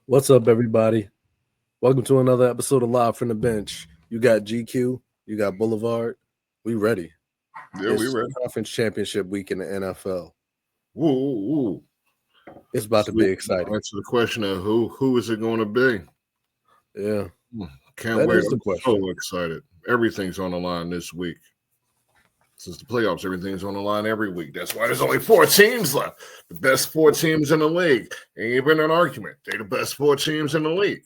What's up, everybody? Welcome to another episode of Live from the Bench. You got GQ, you got Boulevard. We ready. Yeah, we It's ready. conference championship week in the NFL. Woo, woo, woo. It's about to So, be exciting. answer the question of who is it going to be? Yeah, Can't that wait. is the I'm question. so excited. Everything's on the line this week. Since the playoffs, everything's on the line every week. That's why there's only 4 teams left. The best 4 teams in the league. Ain't even an argument. They're the best 4 teams in the league.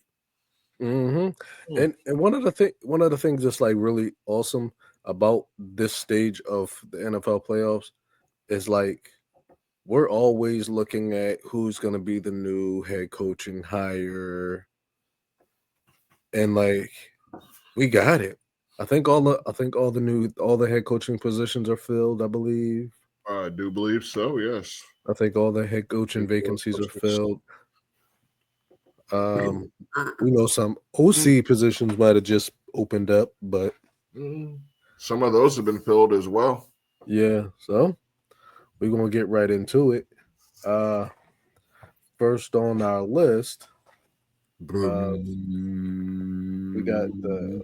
hmm Hmm. And one of the things that's like really awesome about this stage of the NFL playoffs is like we're always looking at who's going to be the new head coaching hire, and like we got it. I think all the head coaching positions are filled, I believe. I do believe so, yes. I think all the head coaching vacancies are filled. We know some OC positions might have just opened up, but Some of those have been filled as well. yeah, so we're gonna get right into it. Uh First on our list, uh we got the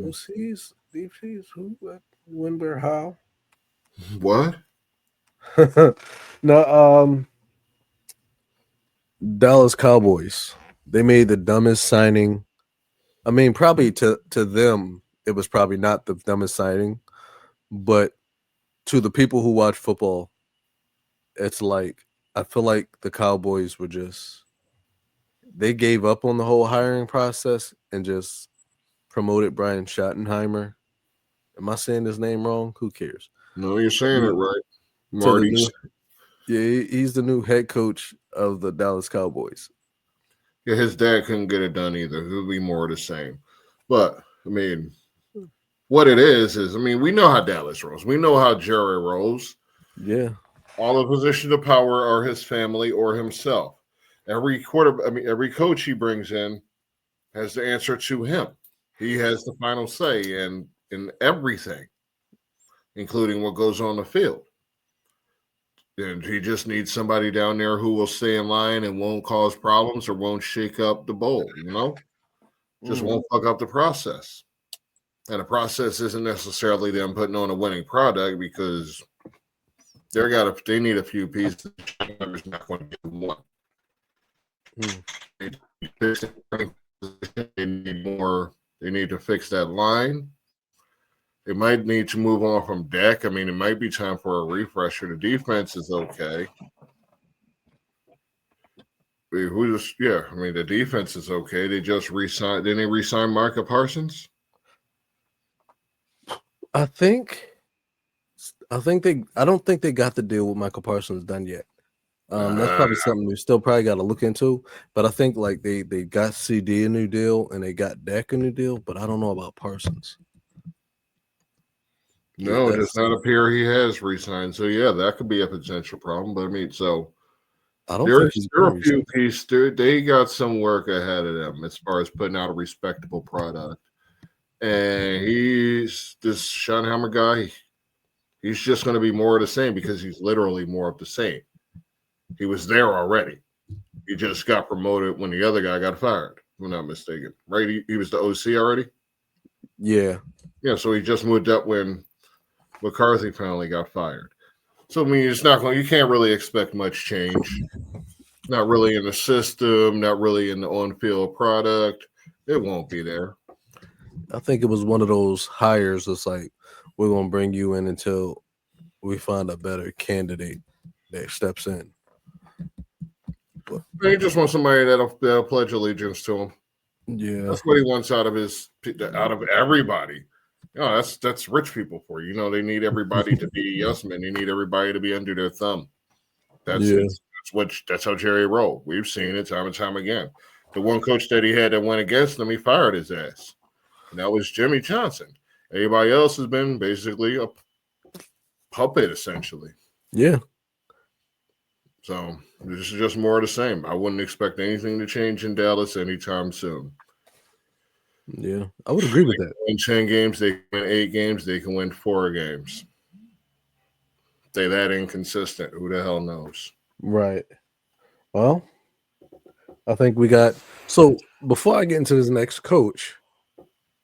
OCs, DCs, who, when, where, how. What? No, Dallas Cowboys. They made the dumbest signing. I mean, probably to them, it was probably not the dumbest signing, but to the people who watch football, it's like I feel like the Cowboys were just they gave up on the whole hiring process and just promoted Brian Schottenheimer. Am I saying his name wrong? Who cares? No, you're saying it right. To the Marty. new, yeah, he's the new head coach of the Dallas Cowboys. Yeah, his dad couldn't get it done either. It would be more of the same. But, I mean, what it is, I mean, we know how Dallas rolls. We know how Jerry rolls. Yeah, All the positions of power are his family or himself. Every coach he brings in has the answer to him. He has the final say in everything, including what goes on the field. And he just needs somebody down there who will stay in line and won't cause problems or won't shake up the bowl, Just Mhm. won't fuck up the process. And the process isn't necessarily them putting on a winning product because they need a few pieces. Schottenheimer's not going to get one. Mm. They need more. They need to fix that line. They might need to move on from Dak. I mean, it might be time for a refresher. The defense is okay. I mean, the defense is okay. They just re-signed. Didn't they re-sign Micah Parsons? I think I don't think they got the deal with Michael Parsons done yet. That's Uh, probably something we still probably got to look into. But I think like they got CD a new deal and they got Dak a new deal, but I don't know about Parsons. no, it does That's not appear he has re-signed. So yeah, that could be a potential problem. But I mean, so I don't think there's he's there going are to a few resign. pieces. They got some work ahead of them as far as putting out a respectable product. And he's this Schottenheimer guy. He's just going to be more of the same because he's literally more of the same. He was there already. He just got promoted when the other guy got fired. If I'm not mistaken, right? He was the OC already. Yeah, Yeah, so he just moved up when McCarthy finally got fired. So I mean, it's not going. You can't really expect much change. Not really in the system. Not really in the on-field product. It won't be there. I think it was one of those hires that's like we're gonna bring you in until we find a better candidate that steps in. But He just wants somebody that'll pledge allegiance to him. yeah, That's what he wants out of everybody. That's rich people for you. They need everybody to be yes men. They need everybody to be under their thumb. That's yeah, it's that's how Jerry rolled. We've seen it time and time again. The one coach that he had that went against him, he fired his ass, and that was Jimmy Johnson. Everybody else has been basically a puppet, essentially. yeah, So this is just more of the same. I wouldn't expect anything to change in Dallas anytime soon. yeah. I would agree with that. In 10 games, they can win 8 games, they can win 4 games. They that inconsistent. Who the hell knows? Right. Well, I think we got. So before I get into this next coach,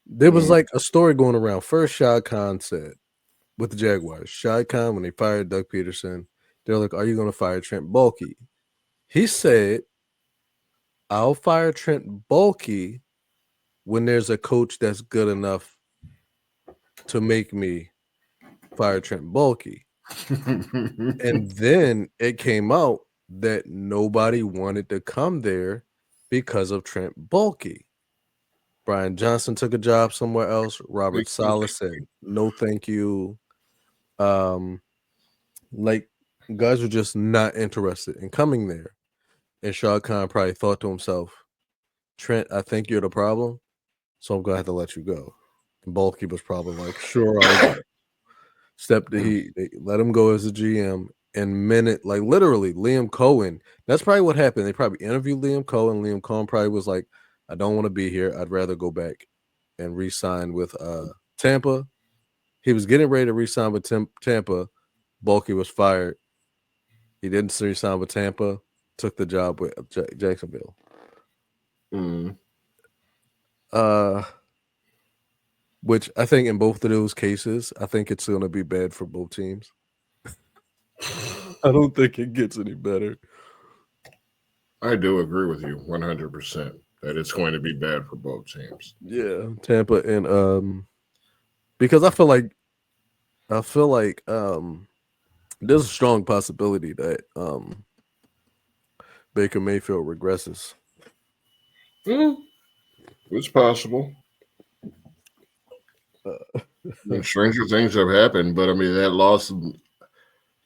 there was Mhm. like a story going around. First, Shad Khan said with the Jaguars, Shad Khan, when they fired Doug Peterson, they're like, "Are you going to fire Trent Baalke?" He said, "I'll fire Trent Baalke when there's a coach that's good enough to make me fire Trent Baalke." And then it came out that nobody wanted to come there because of Trent Baalke. Brian Johnson took a job somewhere else. Robert Saleh said, "No, thank you." Um, like guys were just not interested in coming there. And Shad Khan probably thought to himself, "Trent, I think you're the problem, so I'm gonna have to let you go." And Baalke was probably like, "Sure, I'll go." They let him go as a GM. And like literally, Liam Cohen. That's probably what happened. They probably interviewed Liam Cohen. Liam Cohen probably was like, "I don't want to be here. I'd rather go back and re-sign with Tampa." He was getting ready to re-sign with Tampa. Baalke was fired. He didn't re-sign with Tampa. Took the job with Jacksonville. Mm. Which I think in both of those cases, I think it's going to be bad for both teams. I don't think it gets any better. I do agree with you 100% that it's going to be bad for both teams. Yeah, Tampa and because I feel like there's a strong possibility that Baker Mayfield regresses. It's possible. And stranger things have happened, but I mean that loss.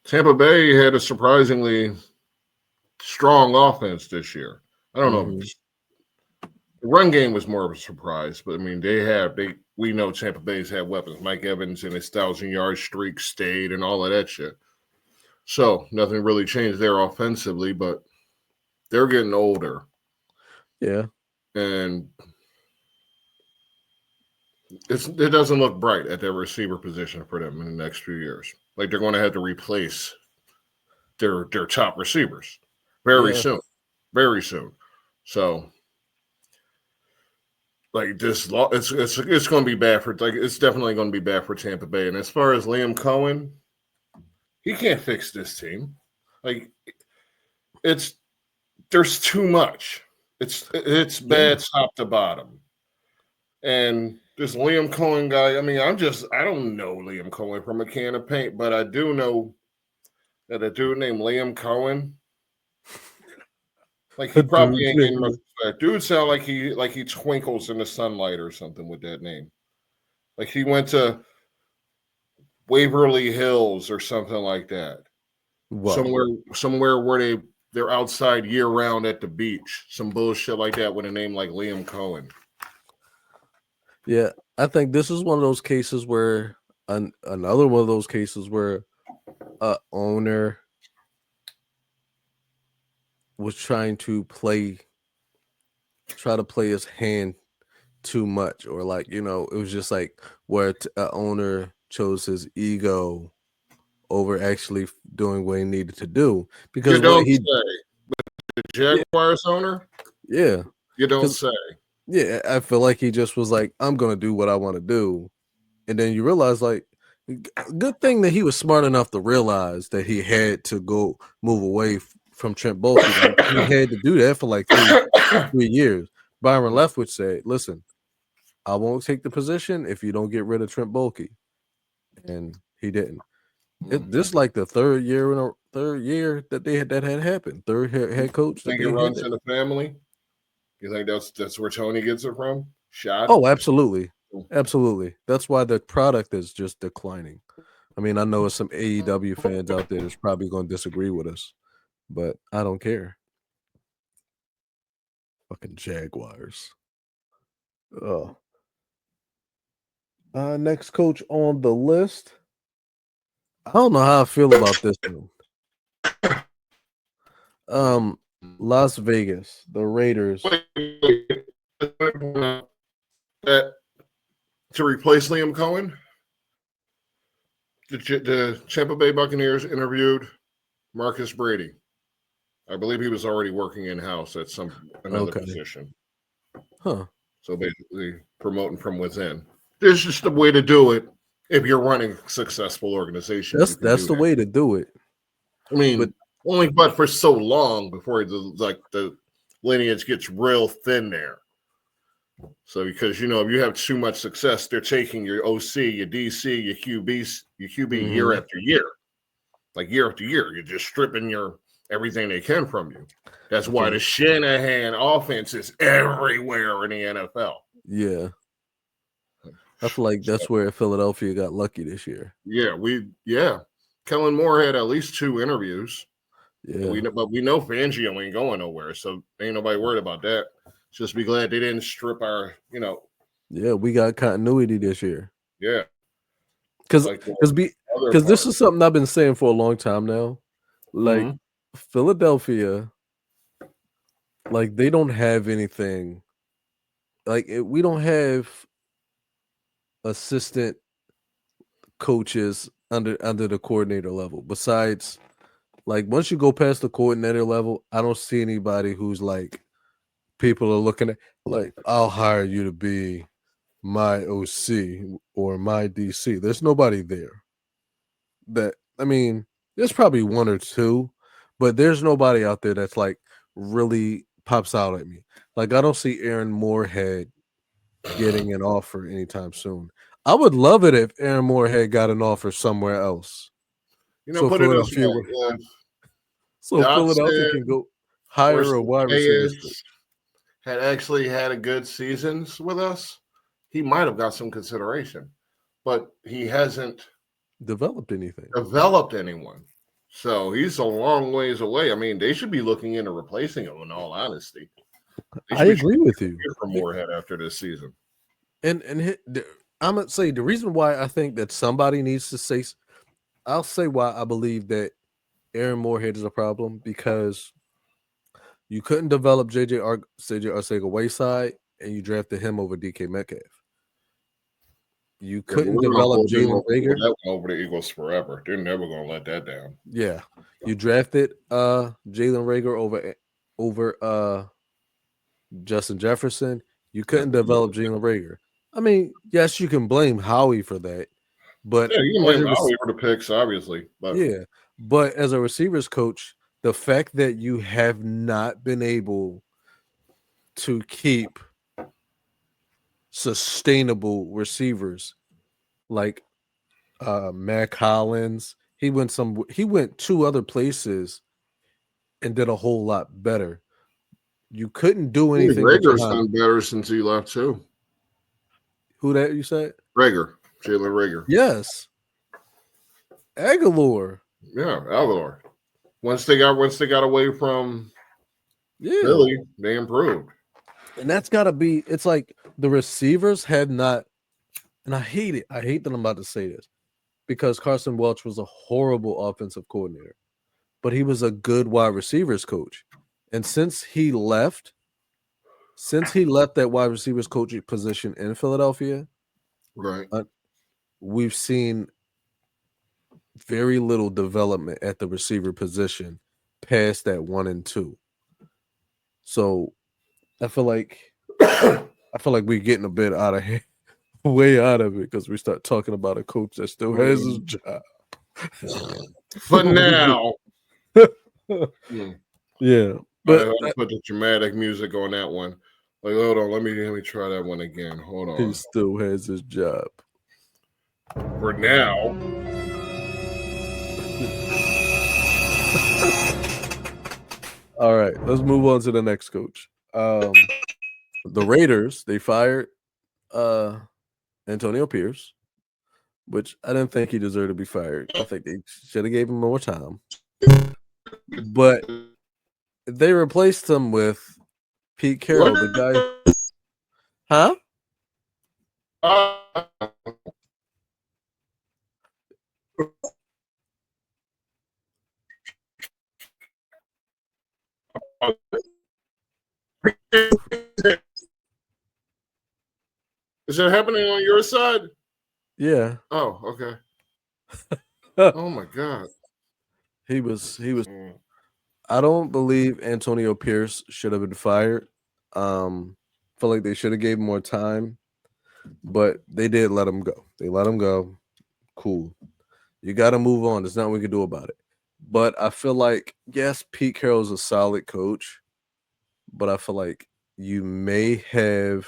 Tampa Bay had a surprisingly strong offense this year. I don't know. Mhm. The run game was more of a surprise, but I mean we know Tampa Bay's had weapons. Mike Evans and his 1,000-yard streak stayed and all of that shit. So nothing really changed there offensively, but they're getting older. Yeah. And it doesn't look bright at their receiver position for them in the next few years. Like they're going to have to replace their top receivers very Yeah. soon, very soon. So like it's going to be bad for it's definitely going to be bad for Tampa Bay. And as far as Liam Cohen, he can't fix this team. Like it's there's too much. It's bad top to bottom. And this Liam Cohen guy, I mean, I don't know Liam Cohen from a can of paint, but I do know that a dude named Liam Cohen, like he probably ain't getting much respect. Dude sound like he twinkles in the sunlight or something with that name. Like he went to Waverly Hills or something like that. Wow. Somewhere where they're outside year round at the beach. Some bullshit like that with a name like Liam Cohen. Yeah, I think this is one of those cases where another one of those cases where a owner was trying to try to play his hand too much, or like it was just like where a owner chose his ego over actually doing what he needed to do You because don't say. The Jaguars owner? yeah, You don't because say. yeah, I feel like he just was like, I'm gonna do what I want to do, and then you realize like, good thing that he was smart enough to realize that he had to go move away from Trent Baalke. Like, he had to do that for like 3 years. Byron Leftwich said, "Listen, I won't take the position if you don't get rid of Trent Baalke," and he didn't. This like the third year that that had happened. Third head coach that Think it they had runs that. in the family? You think that's where Tony gets it from? Shot? Oh, absolutely, absolutely. That's why the product is just declining. I mean, I know there's some AEW fans out there that's probably going to disagree with us, but I don't care. Fucking Jaguars. Oh. Next coach on the list. I don't know how I feel about this one. Las Vegas, the Raiders. To replace Liam Cohen, the Tampa Bay Buccaneers interviewed Marcus Brady. I believe he was already working in house at another Okay. position. Huh. So basically, promoting from within. There's just a way to do it if you're running a successful organization. That's the way to do it. I mean, But only but for so long before the lineage gets real thin there. So because if you have too much success, they're taking your OC, your DC, your QB year after year, like year after year. You're just stripping everything they can from you. That's why the Shanahan offense is everywhere in the NFL. Yeah. I feel like that's where Philadelphia got lucky this year. Yeah. Kellen Moore had at least 2 interviews. Yeah. But we know Fangio ain't going nowhere, so ain't nobody worried about that. Just be glad they didn't strip our, Yeah, we got continuity this year. Yeah. Because this is something I've been saying for a long time now. Like Philadelphia, like they don't have anything. Like we don't have assistant coaches under the coordinator level. Besides, like once you go past the coordinator level, I don't see anybody who's like people are looking at like I'll hire you to be my OC or my DC. There's nobody there. There's probably 1 or 2, but there's nobody out there that's like really pops out at me. Like I don't see Aaron Moorhead getting an offer anytime soon. I would love it if Aaron Moorhead got an offer somewhere else. Put it this way. Philadelphia can go hire a wide receiver. Had actually had a good seasons with us, he might have got some consideration, but he hasn't developed anyone. So he's a long ways away. I mean, they should be looking into replacing him. In all honesty, I agree with you. For Moorhead after this season, and I'm gonna say the reason why I think that somebody needs to say. I'll say why I believe that Aaron Moorhead is a problem because you couldn't develop JJ Arcega-Whiteside and you drafted him over DK Metcalf. You couldn't develop Jalen Reagor. That went over the Eagles forever. They're never going to let that down. Yeah, you drafted Jalen Reagor over Justin Jefferson. You couldn't develop Jalen Reagor. I mean, yes, you can blame Howie for that, but you can blame Howie for the picks, obviously. But as a receivers coach, the fact that you have not been able to keep sustainable receivers like Matt Collins, he went 2 other places and did a whole lot better. You couldn't do anything. Rager's done better since he left too. Who that you said? Jalen Reagor. Yes. Aguilar. Yeah, Aguilar. Once they got away from Philly, they improved. And that's got to be. It's like the receivers had not. And I hate it. I hate that I'm about to say this because Carson Welch was a horrible offensive coordinator, but he was a good wide receivers coach. And since he left that wide receivers coaching position in Philadelphia, right, we've seen very little development at the receiver position past that 1 and 2. So I feel like we're getting a bit out of hand, way out of it because we start talking about a coach that still has his job. For now. Yeah. But I put the dramatic music on that one. Like, hold on, let me try that one again. Hold on. He still has his job. For now. All right, let's move on to the next coach. The Raiders, they fired Antonio Pierce, which I didn't think he deserved to be fired. I think they should have gave him more time. But they replaced him with Pete Carroll, the guy. Huh? Is that happening on your side? Yeah. Oh, okay. Oh my God. He was I don't believe Antonio Pierce should have been fired. Feel like they should have gave him more time, but they did let him go. They let him go. Cool. You got to move on. There's nothing we can do about it. But I feel like yes, Pete Carroll's a solid coach, but I feel like you may have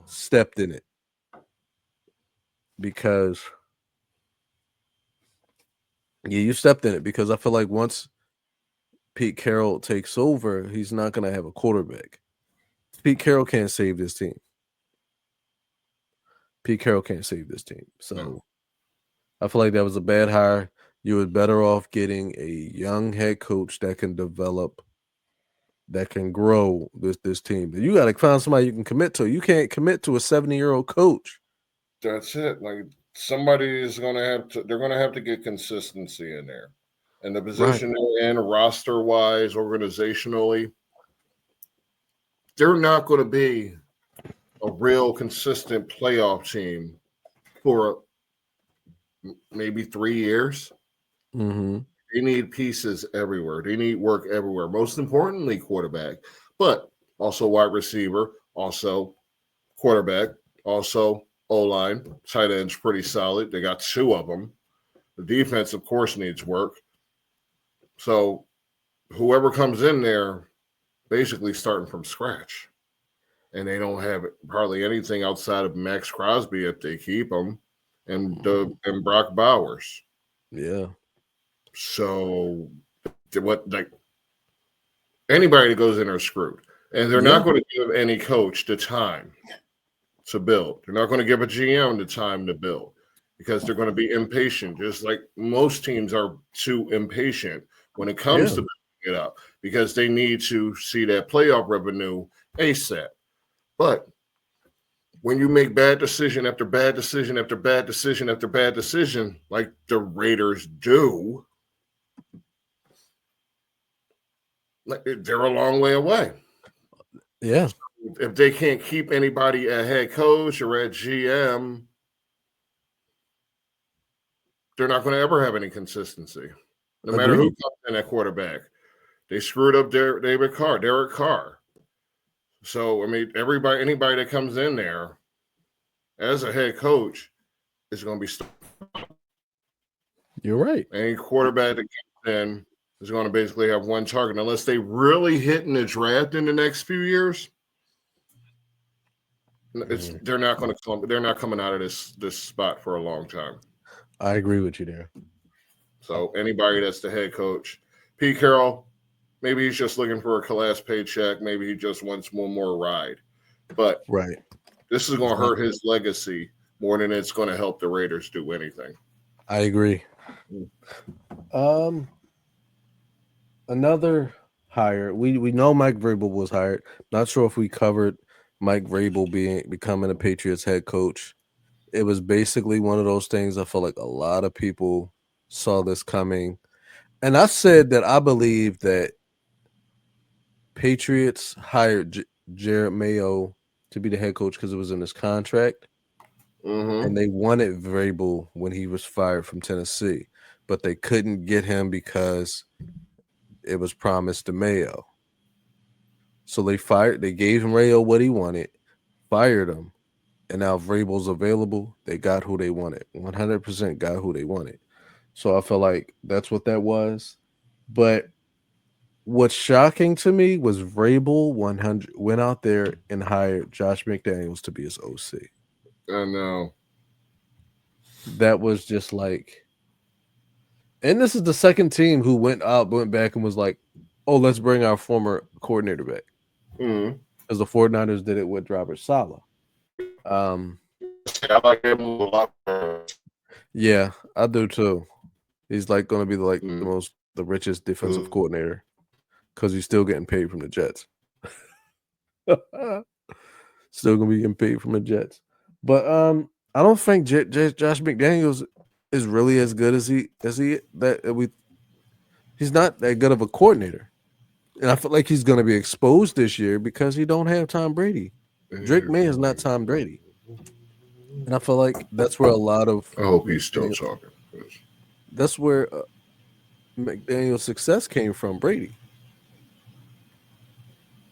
stepped in it because you stepped in it because I feel like once Pete Carroll takes over, he's not going to have a quarterback. Pete Carroll can't save this team. Pete Carroll can't save this team. So I feel like that was a bad hire. You were better off getting a young head coach that can develop, that can grow this team. You got to find somebody you can commit to. You can't commit to a 70-year-old coach. That's it. Like somebody is going to have to. They're going to have to get consistency in there, and the position they're in, roster wise, organizationally, they're not going to be a real consistent playoff team for maybe 3 years. Mm-hmm. They need pieces everywhere. They need work everywhere. Most importantly, quarterback, but also wide receiver, also quarterback, also O-line. Tight end's pretty solid. They got 2 of them. The defense, of course, needs work. So whoever comes in there, basically starting from scratch. And they don't have hardly anything outside of Max Crosby if they keep him and Brock Bowers. Yeah. So what, like, anybody that goes in are screwed. And they're not going to give any coach the time to build. They're not going to give a GM the time to build because they're going to be impatient, just like most teams are too impatient when it comes to building it up because they need to see that playoff revenue ASAP. But when you make bad decision after bad decision after bad decision after bad decision, like the Raiders do, they're a long way away. Yeah. If they can't keep anybody at head coach or at GM, they're not going to ever have any consistency. No matter who comes in at quarterback. They screwed up Derek Carr. So, I mean, anybody that comes in there as a head coach is going to be. You're right. Any quarterback that comes in is going to basically have one target unless they really hit in the draft in the next few years. They're not going to come. They're not coming out of this spot for a long time. I agree with you there. So anybody that's the head coach, Pete Carroll, maybe he's just looking for a last paycheck. Maybe he just wants one more ride. But this is going to hurt his legacy more than it's going to help the Raiders do anything. I agree. Another hire. We know Mike Vrabel was hired. Not sure if we covered Mike Vrabel becoming a Patriots head coach. It was basically one of those things. I feel like a lot of people saw this coming. And I said that I believe that Patriots hired Jared Mayo to be the head coach because it was in his contract. And they wanted Vrabel when he was fired from Tennessee, but they couldn't get him because it was promised to Mayo. So they gave him Mayo what he wanted, fired him, and now Vrabel's available. They got who they wanted. 100% got who they wanted. So I feel like that's what that was. But what's shocking to me was Vrabel went out there and hired Josh McDaniels to be his OC. I know. That was just like, and this is the second team who went back and was like, oh, let's bring our former coordinator back. Because the 49ers did it with Robert Saleh. I like him a lot. Yeah, I do too. He's like going to be the richest defensive coordinator because he's still getting paid from the Jets. Still going to be getting paid from the Jets. But I don't think Josh McDaniels is really as good as he's not that good of a coordinator. And I feel like he's going to be exposed this year because he don't have Tom Brady. Drake May is not Tom Brady. And I feel like that's where a lot of... I hope he's still talking. That's where McDaniel's success came from Brady.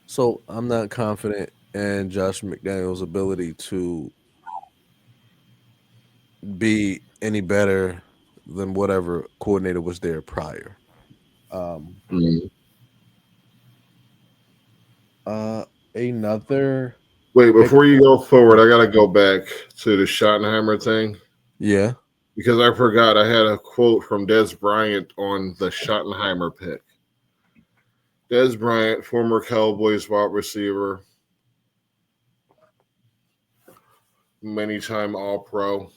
So I'm not confident in Josh McDaniel's ability to be any better than whatever coordinator was there prior. Um, Mm. Another Wait, head, before you go forward, I gotta go back to the Schottenheimer thing yeah, because I forgot I had a quote from Des Bryant on the Schottenheimer pick. Des Bryant, former Cowboys wide receiver, many-time All-Pro,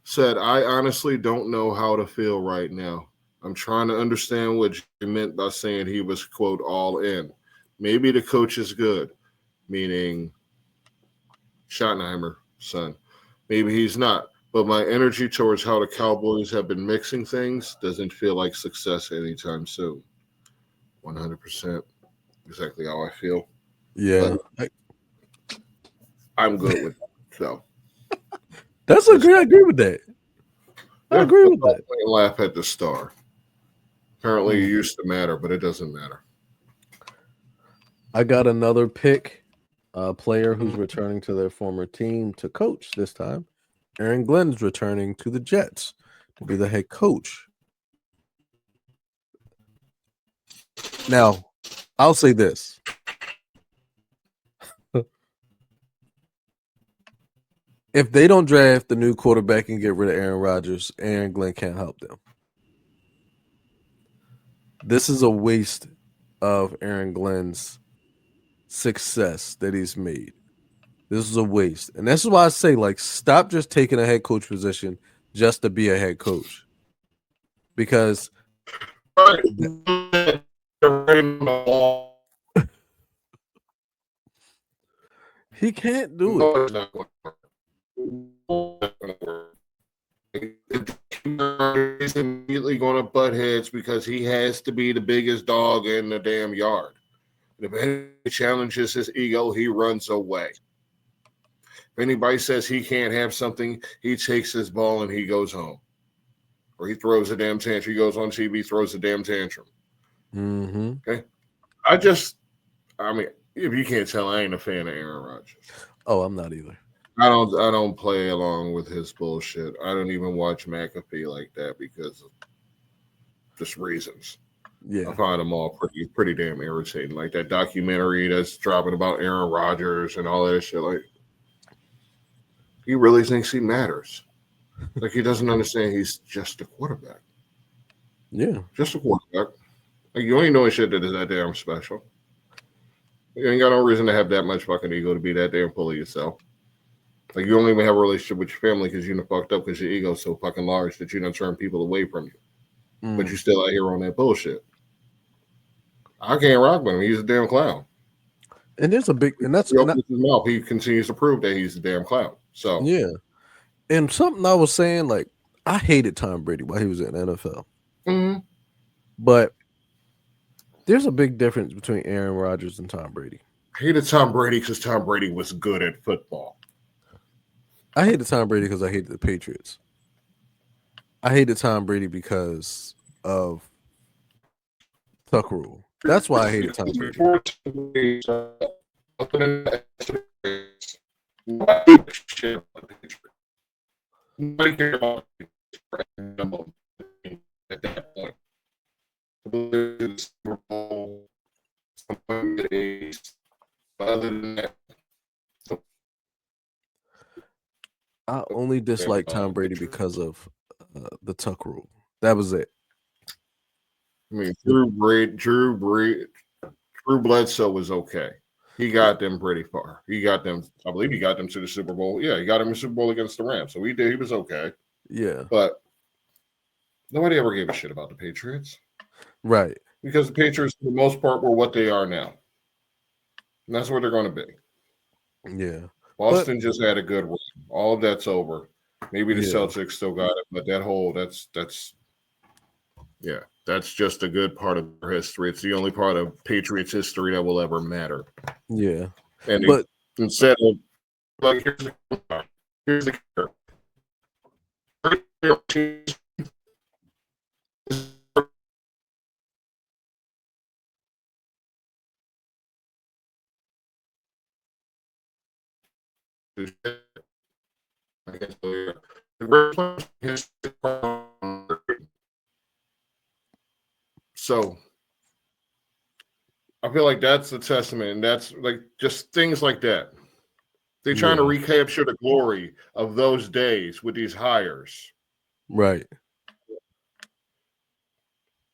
said, "I honestly don't know how to feel right now. I'm trying to understand what he meant by saying he was, quote, all in. Maybe the coach is good," meaning Schottenheimer, son. Maybe he's not. But my energy towards how the Cowboys have been mixing things doesn't feel like success anytime soon. 100%. Exactly how I feel. yeah. But I'm good with that. So That's a great. I agree with that. I yeah, agree let's with all that. play and laugh at the star. Apparently it Mm. used to matter, but it doesn't matter. I got another pick, a player who's returning to their former team to coach this time. Aaron Glenn's returning to the Jets to be the head coach. Now, I'll say this. If they don't draft the new quarterback and get rid of Aaron Rodgers, Aaron Glenn can't help them. This is a waste of Aaron Glenn's success that he's made. This is a waste. And this is why I say, like, stop just taking a head coach position just to be a head coach. Because he can't do it. He's immediately going to butt heads because he has to be the biggest dog in the damn yard. If he challenges his ego, he runs away. If anybody says he can't have something, he takes his ball and he goes home. Or he throws a damn tantrum. He goes on TV, throws a damn tantrum. Mm-hmm. Okay. I mean, if you can't tell, I ain't a fan of Aaron Rodgers. Oh, I'm not either. I don't play along with his bullshit. I don't even watch McAfee like that because of just reasons. Yeah. I find them all pretty damn irritating. Like that documentary that's dropping about Aaron Rodgers and all that shit. Like, he really thinks he matters. Like, he doesn't understand he's just a quarterback. Yeah. Just a quarterback. Like, you ain't doing shit that is that damn special. You ain't got no reason to have that much fucking ego to be that damn full of yourself. Like, you don't even have a relationship with your family because you done fucked up because your ego's so fucking large that you done turn people away from you. But you still out here on that bullshit. I can't rock with him. He's a damn clown. And there's a big, and that's, He opens his mouth. He continues to prove that he's a damn clown. So yeah. And something I was saying, like, I hated Tom Brady while he was in the NFL. mm-hmm. But there's a big difference between Aaron Rodgers and Tom Brady. I hated Tom Brady because Tom Brady was good at football. I hated Tom Brady because I hated the Patriots. I hated Tom Brady because of Tuck Rule. That's why I hated Tom Brady. Nobody cared about at that point. Other than that, I only disliked Tom Brady because of the Tuck Rule. That was it. I mean, Drew Bledsoe was okay. He got them pretty far. He got them, I believe he got them to the Super Bowl. Yeah, he got them in the Super Bowl against the Rams. So he was okay. Yeah. But nobody ever gave a shit about the Patriots. Right. Because the Patriots, for the most part, were what they are now. And that's where they're going to be. Yeah. Boston just had a good run. All of that's over. Maybe the Yeah. Celtics still got it, but that's just a good part of their history. It's the only part of Patriots history that will ever matter. Yeah. And But instead of like here's the I can't tell you. The great players in history are so I feel like that's the testament, and that's like just things like that. They're trying to Yeah. recapture the glory of those days with these hires. Right.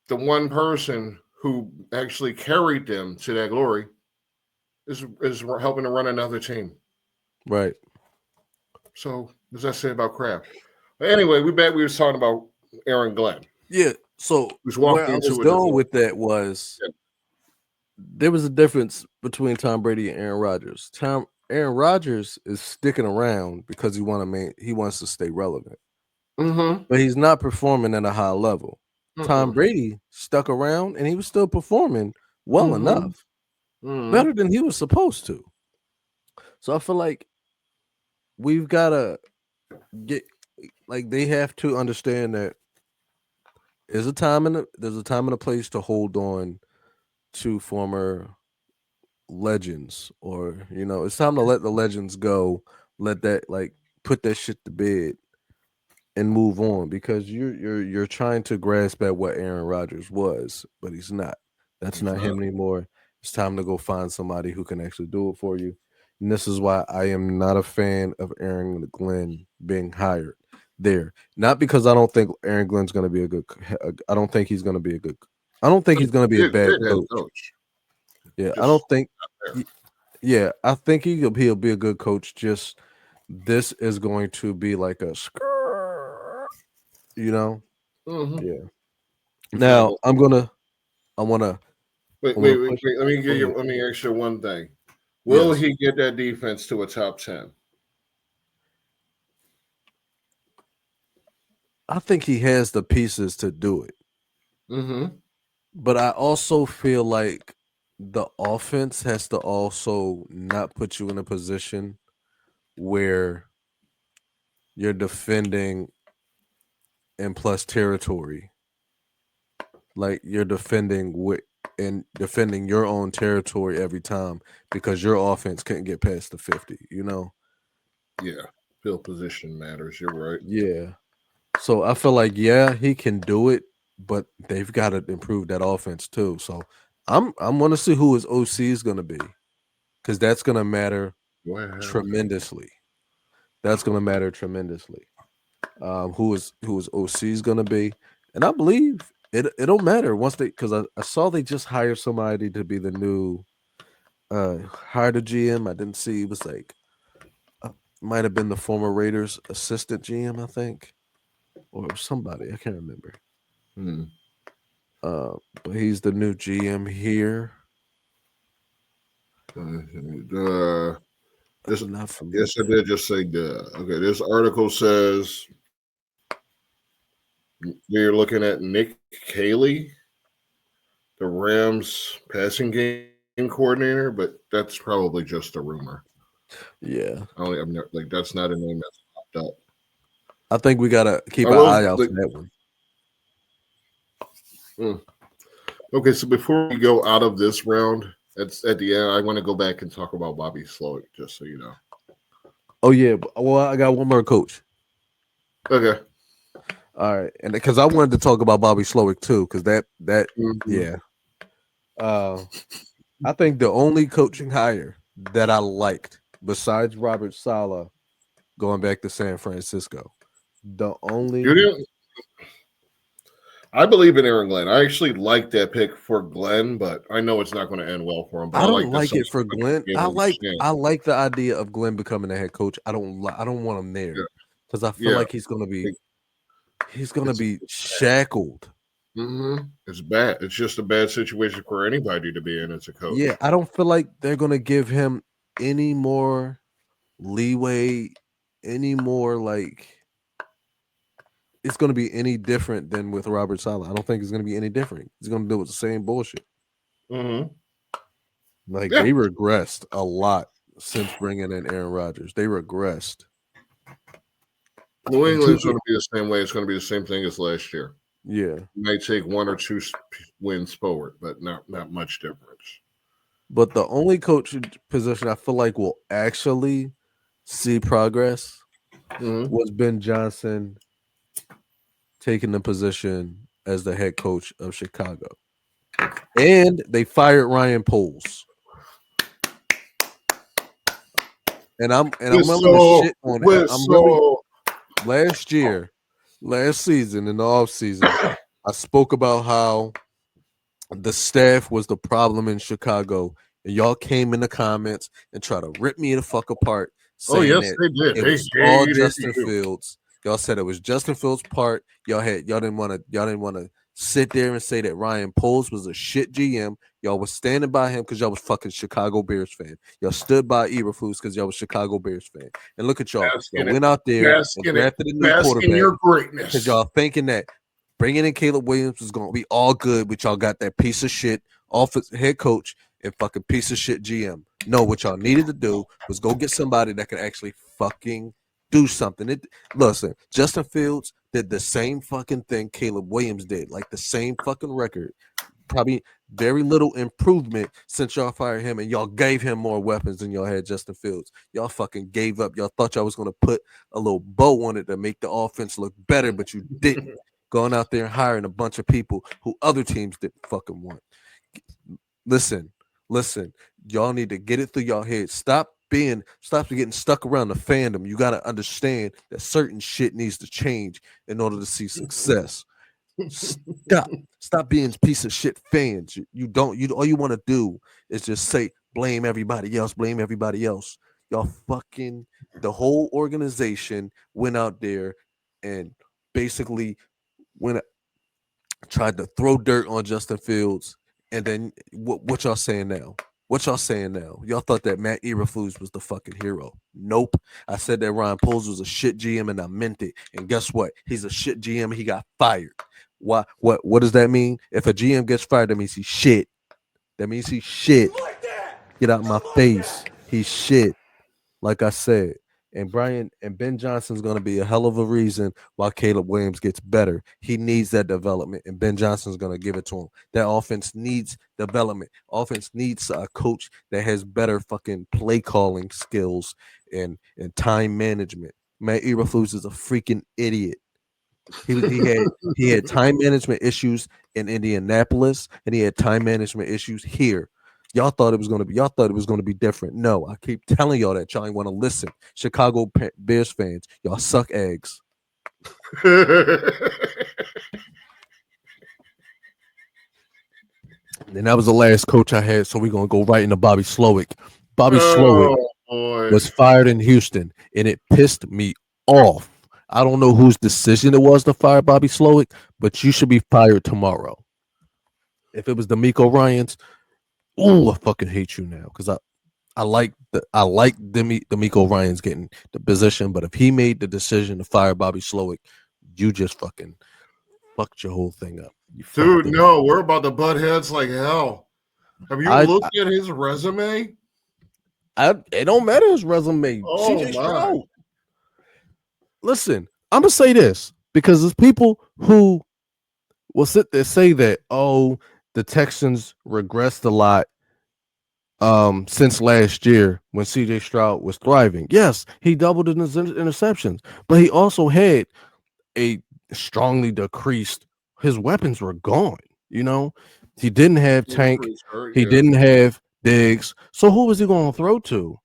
The one person who actually carried them to that glory is helping to run another team. Right. So, what does that say about Kraft? But anyway, we was talking about Aaron Glenn. Yeah. So Who's where walking I was into a going divorce. with that was Yeah. there was a difference between Tom Brady and Aaron Rodgers. Aaron Rodgers is sticking around because he wants to stay relevant, Mm-hmm. but he's not performing at a high level. Tom Mm-mm. Brady stuck around and he was still performing well Mhm. enough, Mhm. better than he was supposed to. So I feel like we've got to get like they have to understand that there's a time and a place to hold on to former legends, or it's time to let the legends go, let that like put that shit to bed and move on, because you're trying to grasp at what Aaron Rodgers was, but he's not. That's He's not not. him anymore. It's time to go find somebody who can actually do it for you. And this is why I am not a fan of Aaron Glenn being hired there. Not because I don't think Aaron Glenn's going to be a good I don't think he's going to be a good I don't think he's going to be a bad Great head coach. Yeah, I Just don't think not there. yeah, I think he'll be a good coach. Just this is going to be like a skrrr, Mhm. Yeah. Now, Now I wanna I wanna wait. push. Let me Go give you. ahead. Let me ask you one thing. Will Yes, he get that defense to a top 10? I think he has the pieces to do it, Mm-hmm. but I also feel like the offense has to also not put you in a position where you're defending in plus territory. Like you're defending your own territory every time because your offense couldn't get past the 50, Yeah. Field position matters. You're right. Yeah. So I feel like he can do it, but they've got to improve that offense too. So I'm going to see who his OC is going to be, because that's going to matter Go ahead. tremendously. That's going to matter tremendously. Who his OC is going to be, and I believe it'll matter once because I saw they just hired somebody to be the new hired a GM. I didn't see it was like might have been the former Raiders assistant GM, I think, or somebody I can't remember. Hmm. But he's the new GM here. This, Not from yes, I did just say duh. Okay, this article says we're looking at Nick Caley, the Rams passing game coordinator, but that's probably just a rumor. Yeah, I'm not, like that's not a name that's popped up. I think we gotta keep I an will eye out like, for that one. Okay, so before we go out of this round, at the end, I want to go back and talk about Bobby Slowick, just so you know. Oh yeah, well I got one more coach. Okay. All right, and because I wanted to talk about Bobby Slowick too, because that Mhm. yeah. I think the only coaching hire that I liked besides Robert Saleh going back to San Francisco, the only You didn't. I believe in Aaron Glenn. I actually like that pick for Glenn, but I know it's not going to end well for him. But I I don't like the like it sense for Glenn. be able to understand. I like the idea of Glenn becoming a head coach. I don't want him there because I feel Yeah, like he's gonna it's be shackled. it's bad. It's just a bad situation for anybody to be in as a coach. Yeah, I don't feel like they're gonna give him any more leeway, any more like it's going to be any different than with Robert Saleh. I don't think it's going to be any different. He's going to do the same bullshit. Mm-hmm. Like Yeah, they regressed a lot since bringing in Aaron Rodgers. They regressed. New And England's going to be the same way. It's going to be the same thing as last year. yeah, You may take one or two wins forward, but not much difference. but the only coach position I feel like will actually see progress Mhm. was Ben Johnson taking the position as the head coach of Chicago. And they fired Ryan Poles. And I'm willing to shit on it. I'm really last season in the offseason, I spoke about how the staff was the problem in Chicago. And y'all came in the comments and try to rip me the fuck apart, Oh saying yes, that they did. it They was all hated Justin you. Fields. Y'all said it was Justin Fields' part. Y'all didn't want to sit there and say that Ryan Poles was a shit GM. Y'all was standing by him because y'all was fucking Chicago Bears fan. Y'all stood by Eberflus because y'all was Chicago Bears fan. And look at y'all. Y'all went out there and drafted a new quarterback your greatness. because y'all thinking that bringing in Caleb Williams was going to be all good, but y'all got that piece of shit offense head coach and fucking piece of shit GM. No, what y'all needed to do was go get somebody that could actually fucking do something. Listen, Justin Fields did the same fucking thing Caleb Williams did, like the same fucking record. Probably very little improvement since y'all fired him and y'all gave him more weapons than y'all had Justin Fields. Y'all fucking gave up. Y'all thought y'all was going to put a little bow on it to make the offense look better, but you didn't. Going out there and hiring a bunch of people who other teams didn't fucking want. Listen, y'all need to get it through y'all head. Stop getting stuck around the fandom. You got to understand that certain shit needs to change in order to see success. Stop being piece of shit fans. You all you want to do is just say blame everybody else. Y'all fucking the whole organization went out there and basically tried to throw dirt on Justin Fields, and then what y'all saying now? What y'all saying now? Y'all thought that Matt Eberflus was the fucking hero. Nope. I said that Ryan Poles was a shit GM, and I meant it. And guess what? He's a shit GM. He got fired. Why? What does that mean? If a GM gets fired, that means he's shit. That means he's shit. Get out my face. He's shit. Like I said. And Ben Johnson's going to be a hell of a reason why Caleb Williams gets better. He needs that development, and Ben Johnson's going to give it to him. That offense needs development. Offense needs a coach that has better fucking play calling skills and time management. Matt Eberflus is a freaking idiot. He had time management issues in Indianapolis, and he had time management issues here. Y'all thought it was going to be different. No, I keep telling y'all that y'all ain't want to listen. Chicago Bears fans, y'all suck eggs. And that was the last coach I had, so we're gonna go right into Bobby Slowick. Bobby Slowick was fired in Houston, and it pissed me off. I don't know whose decision it was to fire Bobby Slowick, but you should be fired tomorrow. If it was DeMeco Ryans, I fucking hate you now because I like DeMeco Ryans getting the position, but if he made the decision to fire Bobby Slowick, you just fucking fucked your whole thing up. Dude, no, we're about to butt heads like hell. Have you looked at his resume? It don't matter his resume. Oh, CJ Stroud. Listen, I'm gonna say this because there's people who will sit there and say that the Texans regressed a lot since last year when CJ Stroud was thriving. Yes, he doubled in his interceptions, but he also had a strongly decreased. His weapons were gone. You know, he didn't have Tank. He didn't have Diggs. So who was he going to throw to?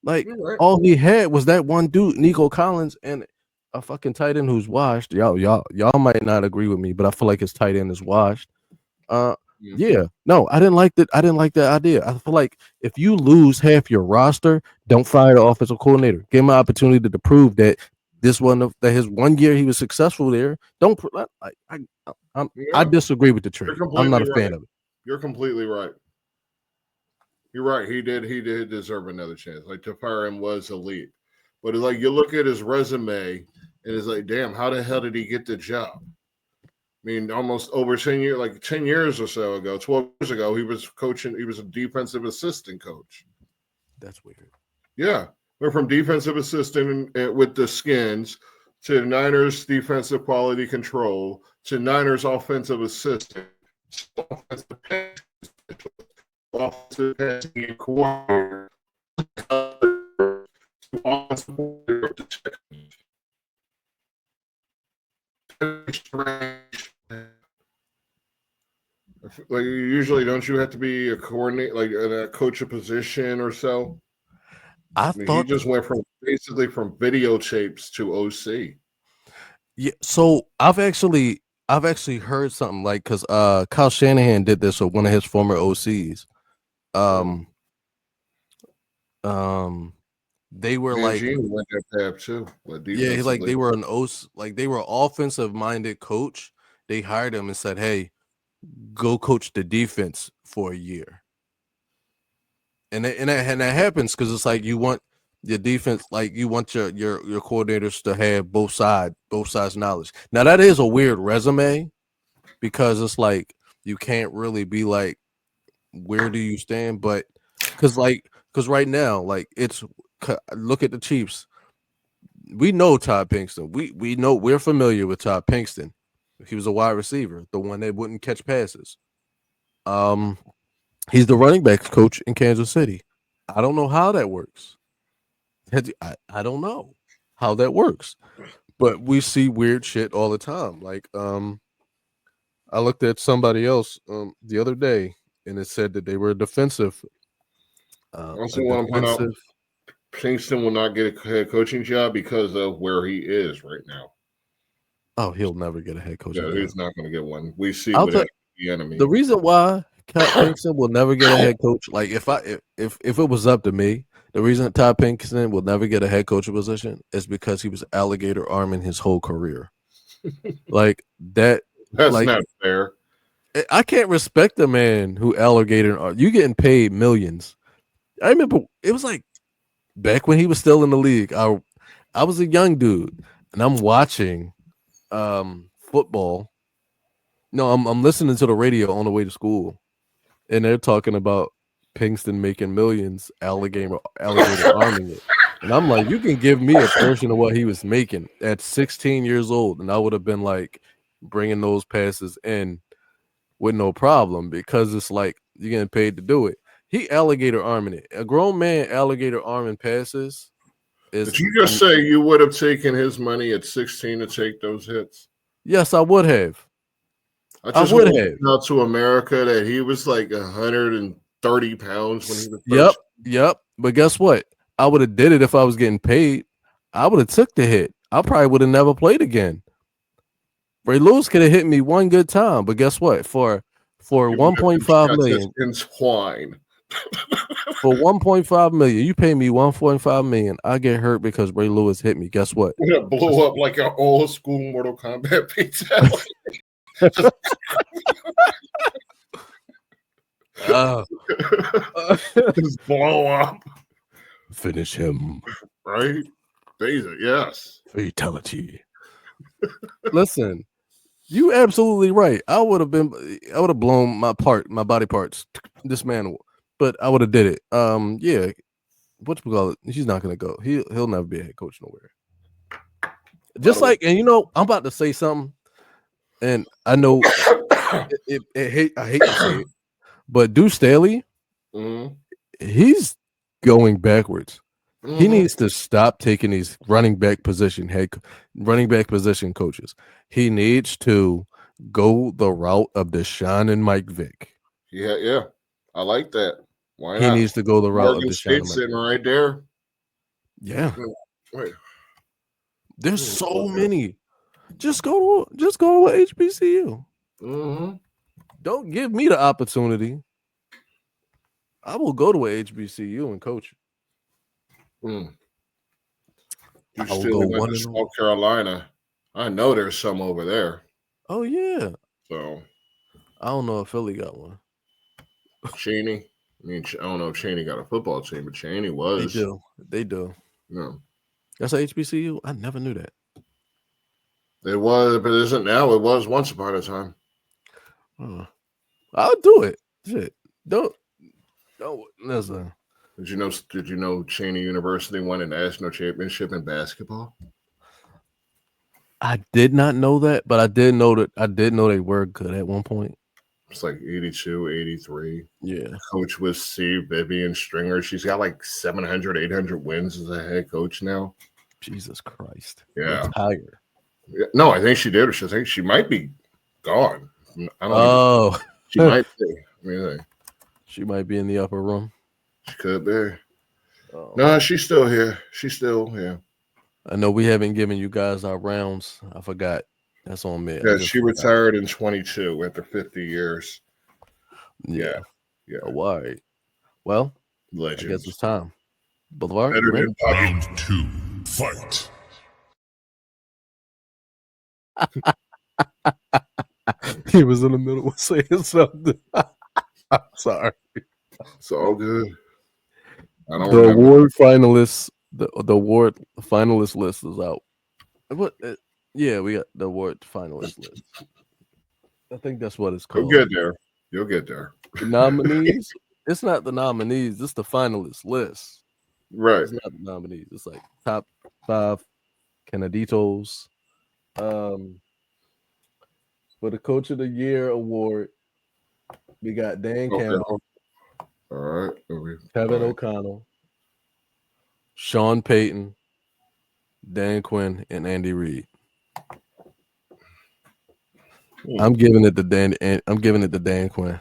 Like all he had was that one dude, Nico Collins, and a fucking tight end who's washed. Y'all might not agree with me, but I feel like his tight end is washed. Yeah. No, I didn't like that. I didn't like that idea. I feel like if you lose half your roster, don't fire the offensive coordinator. Give him an opportunity to prove that that his 1 year he was successful there. Don't I disagree with the trade. I'm not a fan of it. You're completely right. You're right. He did deserve another chance. Like to fire him was elite. But like you look at his resume and it's like, damn, how the hell did he get the job? I mean, almost over 10 years, like 10 years or so ago, 12 years ago, he was coaching, he was a defensive assistant coach. That's weird. Yeah. Went from defensive assistant with the Skins to Niners defensive quality control to Niners offensive assistant, offensive passing coordinator, Like usually, don't you have to be a coordinate, like a coach a position or so? I I mean, he thought, just went from basically from videotapes to OC. yeah. So I've actually heard something like because Kyle Shanahan did this with one of his former OCs. Um, they were like, Mangini went that path too, like yeah, like defensively. they were an OC, like they were offensive minded coach. They hired him and said, "Hey, go coach the defense for a year." And that happens because it's like you want your defense, like you want your coordinators to have both sides knowledge. Now that is a weird resume because it's like you can't really be like, where do you stand? But because right now, like look at the Chiefs. We know Todd Pinkston. We know, we're familiar with Todd Pinkston. He was a wide receiver, the one that wouldn't catch passes. Um, he's the running backs coach in Kansas City. I don't know how that works. I don't know how that works, but we see weird shit all the time. Like I looked at somebody else the other day, and it said that they were defensive. Also, A want to point out defensive. Kingston will not get a head coaching job because of where he is right now. Oh, he'll never get a head coaching Yeah, job. he's not going to get one. We see I'll with tell the enemy. the reason why Todd Pinkston will never get a head coach. Like if it was up to me, the reason Todd Pinkston will never get a head coaching position is because he was alligator arming his whole career. Like that. That's Like not fair. I can't respect a man who alligator. You getting paid millions. I remember it was like back when he was still in the league. I was a young dude, and I'm watching football. No, I'm listening to the radio on the way to school, and they're talking about Pinkston making millions, alligator arming it. And I'm like, you can give me a portion of what he was making at 16 years old, and I would have been like bringing those passes in with no problem because it's like you're getting paid to do it. He alligator arming it. A grown man alligator arming passes is. Did you just say you would have taken his money at 16 to take those hits? Yes, I would have. I just would want to have. point out to America that he was like 130 pounds when he was first. Yep. But guess what? I would have did it if I was getting paid. I would have took the hit. I probably would have never played again. Ray Lewis could have hit me one good time, but guess what? For 1.5 million, Twine. for 1.5 million, you pay me 1.5 million. I get hurt because Ray Lewis hit me. Guess what? We're gonna blow up like an old school Mortal Kombat pizza. Just blow up. Finish him. Right? Basic, yes. Fatality. Listen, you absolutely right. I would have blown my body parts, dismantled, but I would have did it. Yeah. What you call it? He's not gonna go. He'll never be a head coach nowhere. Just like, and you know, I'm about to say something, and I know I hate to say it, but Deuce Staley, he's going backwards. He needs to stop taking these running back position coaches. He needs to go the route of Deshaun and Mike Vick. Yeah. I like that. Why He not? needs to go the route Oregon of Deshaun State and Mike sitting Vick. right there. Yeah. Wait. There's so many. Just go to HBCU. Don't give me the opportunity. I will go to a HBCU and coach. You I will still go went to South Carolina. I know there's some over there. Oh yeah. So I don't know if Philly got one. Cheney. I mean, I don't know if Cheney got a football team, but Cheney was. They do. No. That's a HBCU? I never knew that. It was, but it isn't now. It was once upon a time. I'll do it. Shit. Don't listen. Did you know Cheney University won a national championship in basketball? I did not know that, but I did know they were good at one point. It's like 82, 83. Yeah. Coach was C. Vivian Stringer. She's got like 700, 800 wins as a head coach now. Jesus Christ. Yeah. Retire. Yeah. No, I think she did. I think she might be gone. I don't Oh. She might be. I mean, She might be in the upper room. she could be. Oh. No, she's still here. She's still here. I know we haven't given you guys our rounds. I forgot. That's on me. Yeah, she retired in 22 after 50 years. Yeah. Oh, all right. Well, Legends. I guess it's time. Boulevard, Better you ready? than Bobby. Round 2, fight. He was in the middle of saying something. I'm sorry. It's all good. I don't The remember. award finalists, the award finalist list is out. What? Yeah, we got the award finalist list. I think that's what it's called. You'll get there. You'll get there. The nominees. It's not the nominees. It's the finalist list. Right. It's not the nominees. It's like top 5 candidatos. For the Coach of the Year award, we got Dan Campbell, All right. Kevin O'Connell, Sean Payton, Dan Quinn, and Andy Reid. I'm giving it to Dan. I'm giving it to Dan Quinn.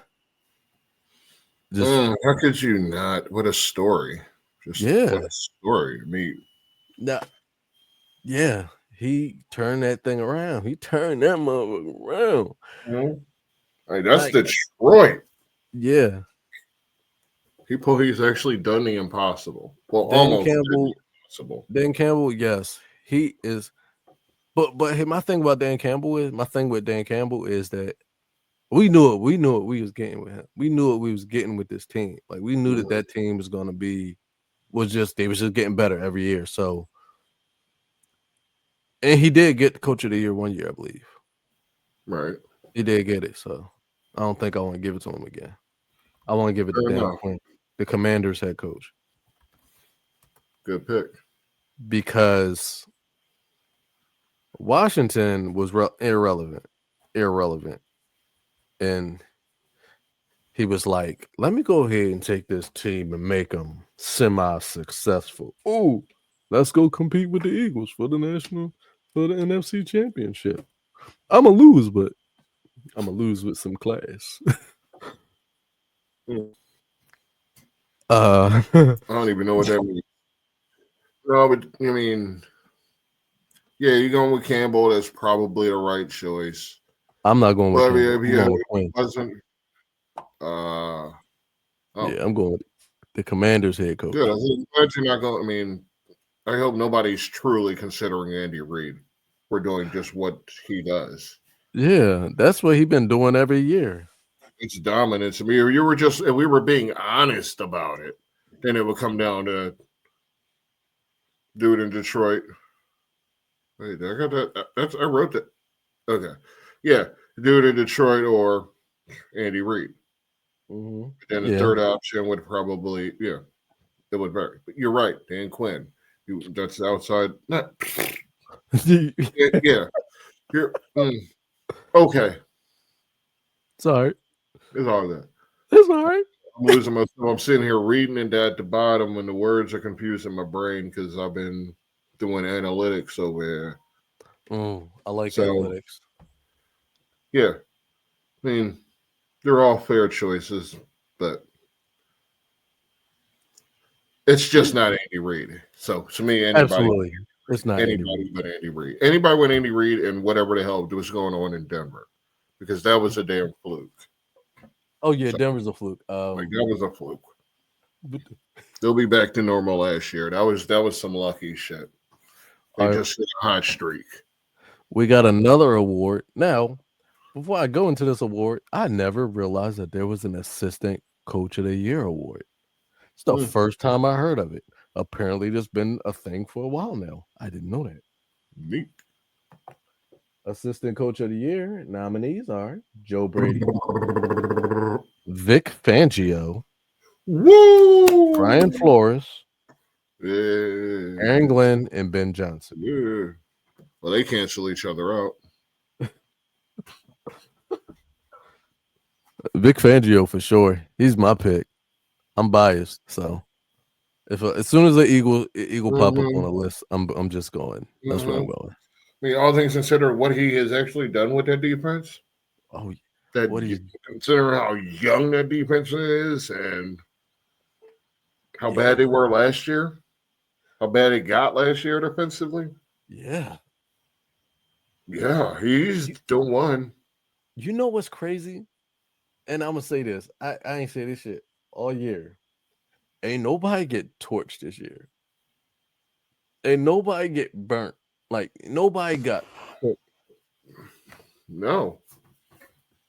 How could you not? What a story! What a story. Yeah, he turned that thing around. He turned that motherfucker around. That's Detroit. Yeah, he's actually done the impossible. Well, Dan almost Campbell. impossible. Dan Campbell, yes, he is. But my thing with Dan Campbell is that we knew it. We knew what we was getting with him. We knew what we was getting with this team. Like we knew that team was going to they was just getting better every year. So, and he did get the Coach of the Year one year, I believe. Right. He did get it. So I don't think I want to give it to him again. I want to give it to Dan Quinn, the Commanders head coach. Good pick. Because Washington was irrelevant. And he was like, let me go ahead and take this team and make them semi-successful. Oh, let's go compete with the Eagles for the NFC championship. I'm going to lose, but I'm going to lose with some class. I don't even know what that means. No, but I mean, yeah, you're going with Campbell. That's probably the right choice. I'm not going with Quinn. Yeah, I'm going with the Commanders head coach. Good. I'm glad you're not going. I mean, I hope nobody's truly considering Andy Reid for doing just what he does. Yeah, that's what he's been doing every year. It's dominance. I mean, if we were being honest about it, then it would come down to dude in Detroit. Wait, I got that. I wrote that. Okay. Yeah, dude in Detroit or Andy Reid. Mm-hmm. Then the third option would probably, it would vary. But you're right, Dan Quinn. That's outside. Yeah. You're, okay. Sorry. It's all that. It's all right. I'm losing myself. I'm sitting here reading it at the bottom when the words are confusing my brain because I've been doing analytics over here. I like analytics. Yeah. I mean, they're all fair choices, but it's just not Andy Reid. So to me, Absolutely. It's not anybody but Andy Reid. Anybody with Andy Reid and whatever the hell was going on in Denver, because that was a damn fluke. Oh yeah, Denver's a fluke. That was a fluke. They'll be back to normal last year. That was some lucky shit. They just hit a hot streak. We got another award. Now, before I go into this award, I never realized that there was an assistant coach of the year award. It's the first time I heard of it. Apparently, there's been a thing for a while now. I didn't know that. Neat. Assistant coach of the year nominees are Joe Brady, Vic Fangio, Brian Flores, Aaron Glenn, and Ben Johnson. Yeah. Well, they cancel each other out. Vic Fangio for sure. He's my pick. I'm biased, so if as soon as the Eagle pop up on a list, I'm just going. That's where I'm going. I mean, all things considered, what he has actually done with that defense. Oh, That what is? considering how young that defense is and how Yeah. bad they were last year, how bad it got last year defensively. Yeah. Yeah, he's still one. You know what's crazy? And I'm gonna say this. I ain't say this shit all year. Ain't nobody get torched this year. Ain't nobody get burnt. Like nobody got cooked. No.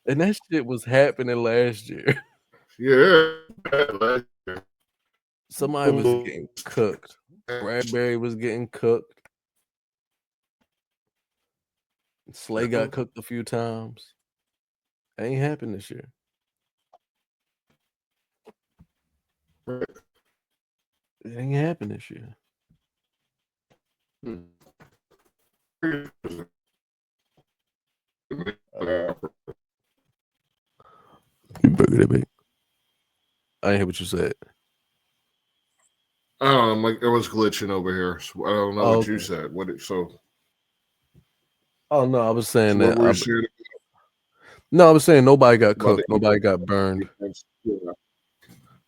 And that shit was happening last year. Yeah. Bad last year. Somebody was getting cooked. Bradbury was getting cooked. Slay got cooked a few times. Ain't happened this year. Right. It ain't happened this year. You buggered it, mate. I ain't hear what you said. I don't know. I'm like, it was glitching over here. So I don't know what you said. Oh no, I was saying what that. were you saying? No, I was saying nobody got About cooked. the Nobody got burned. Yeah.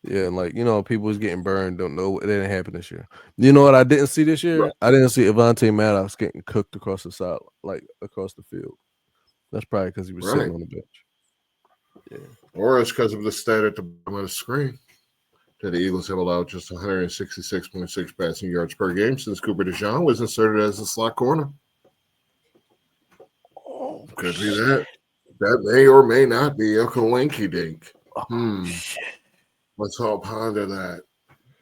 Yeah, and like people was getting burned. Don't know it didn't happen this year. You know what I didn't see this year? Right. I didn't see Avante Maddox getting cooked across the side, like across the field. That's probably because he was sitting on the bench. Yeah. Or it's because of the stat at the bottom of the screen that the Eagles have allowed just 166.6 passing yards per game since Cooper DeJean was inserted as a slot corner. Oh, could be that. That may or may not be a Kalinke dink. Shit. Let's all ponder that.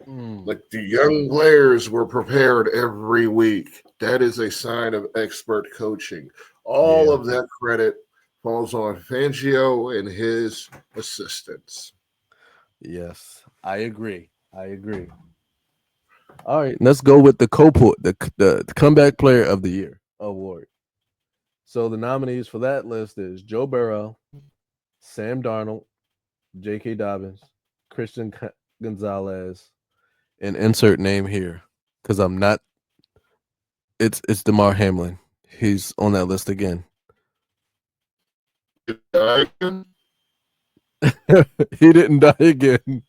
Mm. Like the young players were prepared every week. That is a sign of expert coaching. All of that credit falls on Fangio and his assistants. Yes, I agree. All right, let's go with the the comeback player of the year award. So the nominees for that list is Joe Burrow, Sam Darnold, J.K. Dobbins, Christian Gonzalez, and insert name here because I'm not. It's Damar Hamlin. He's on that list again. He didn't die again.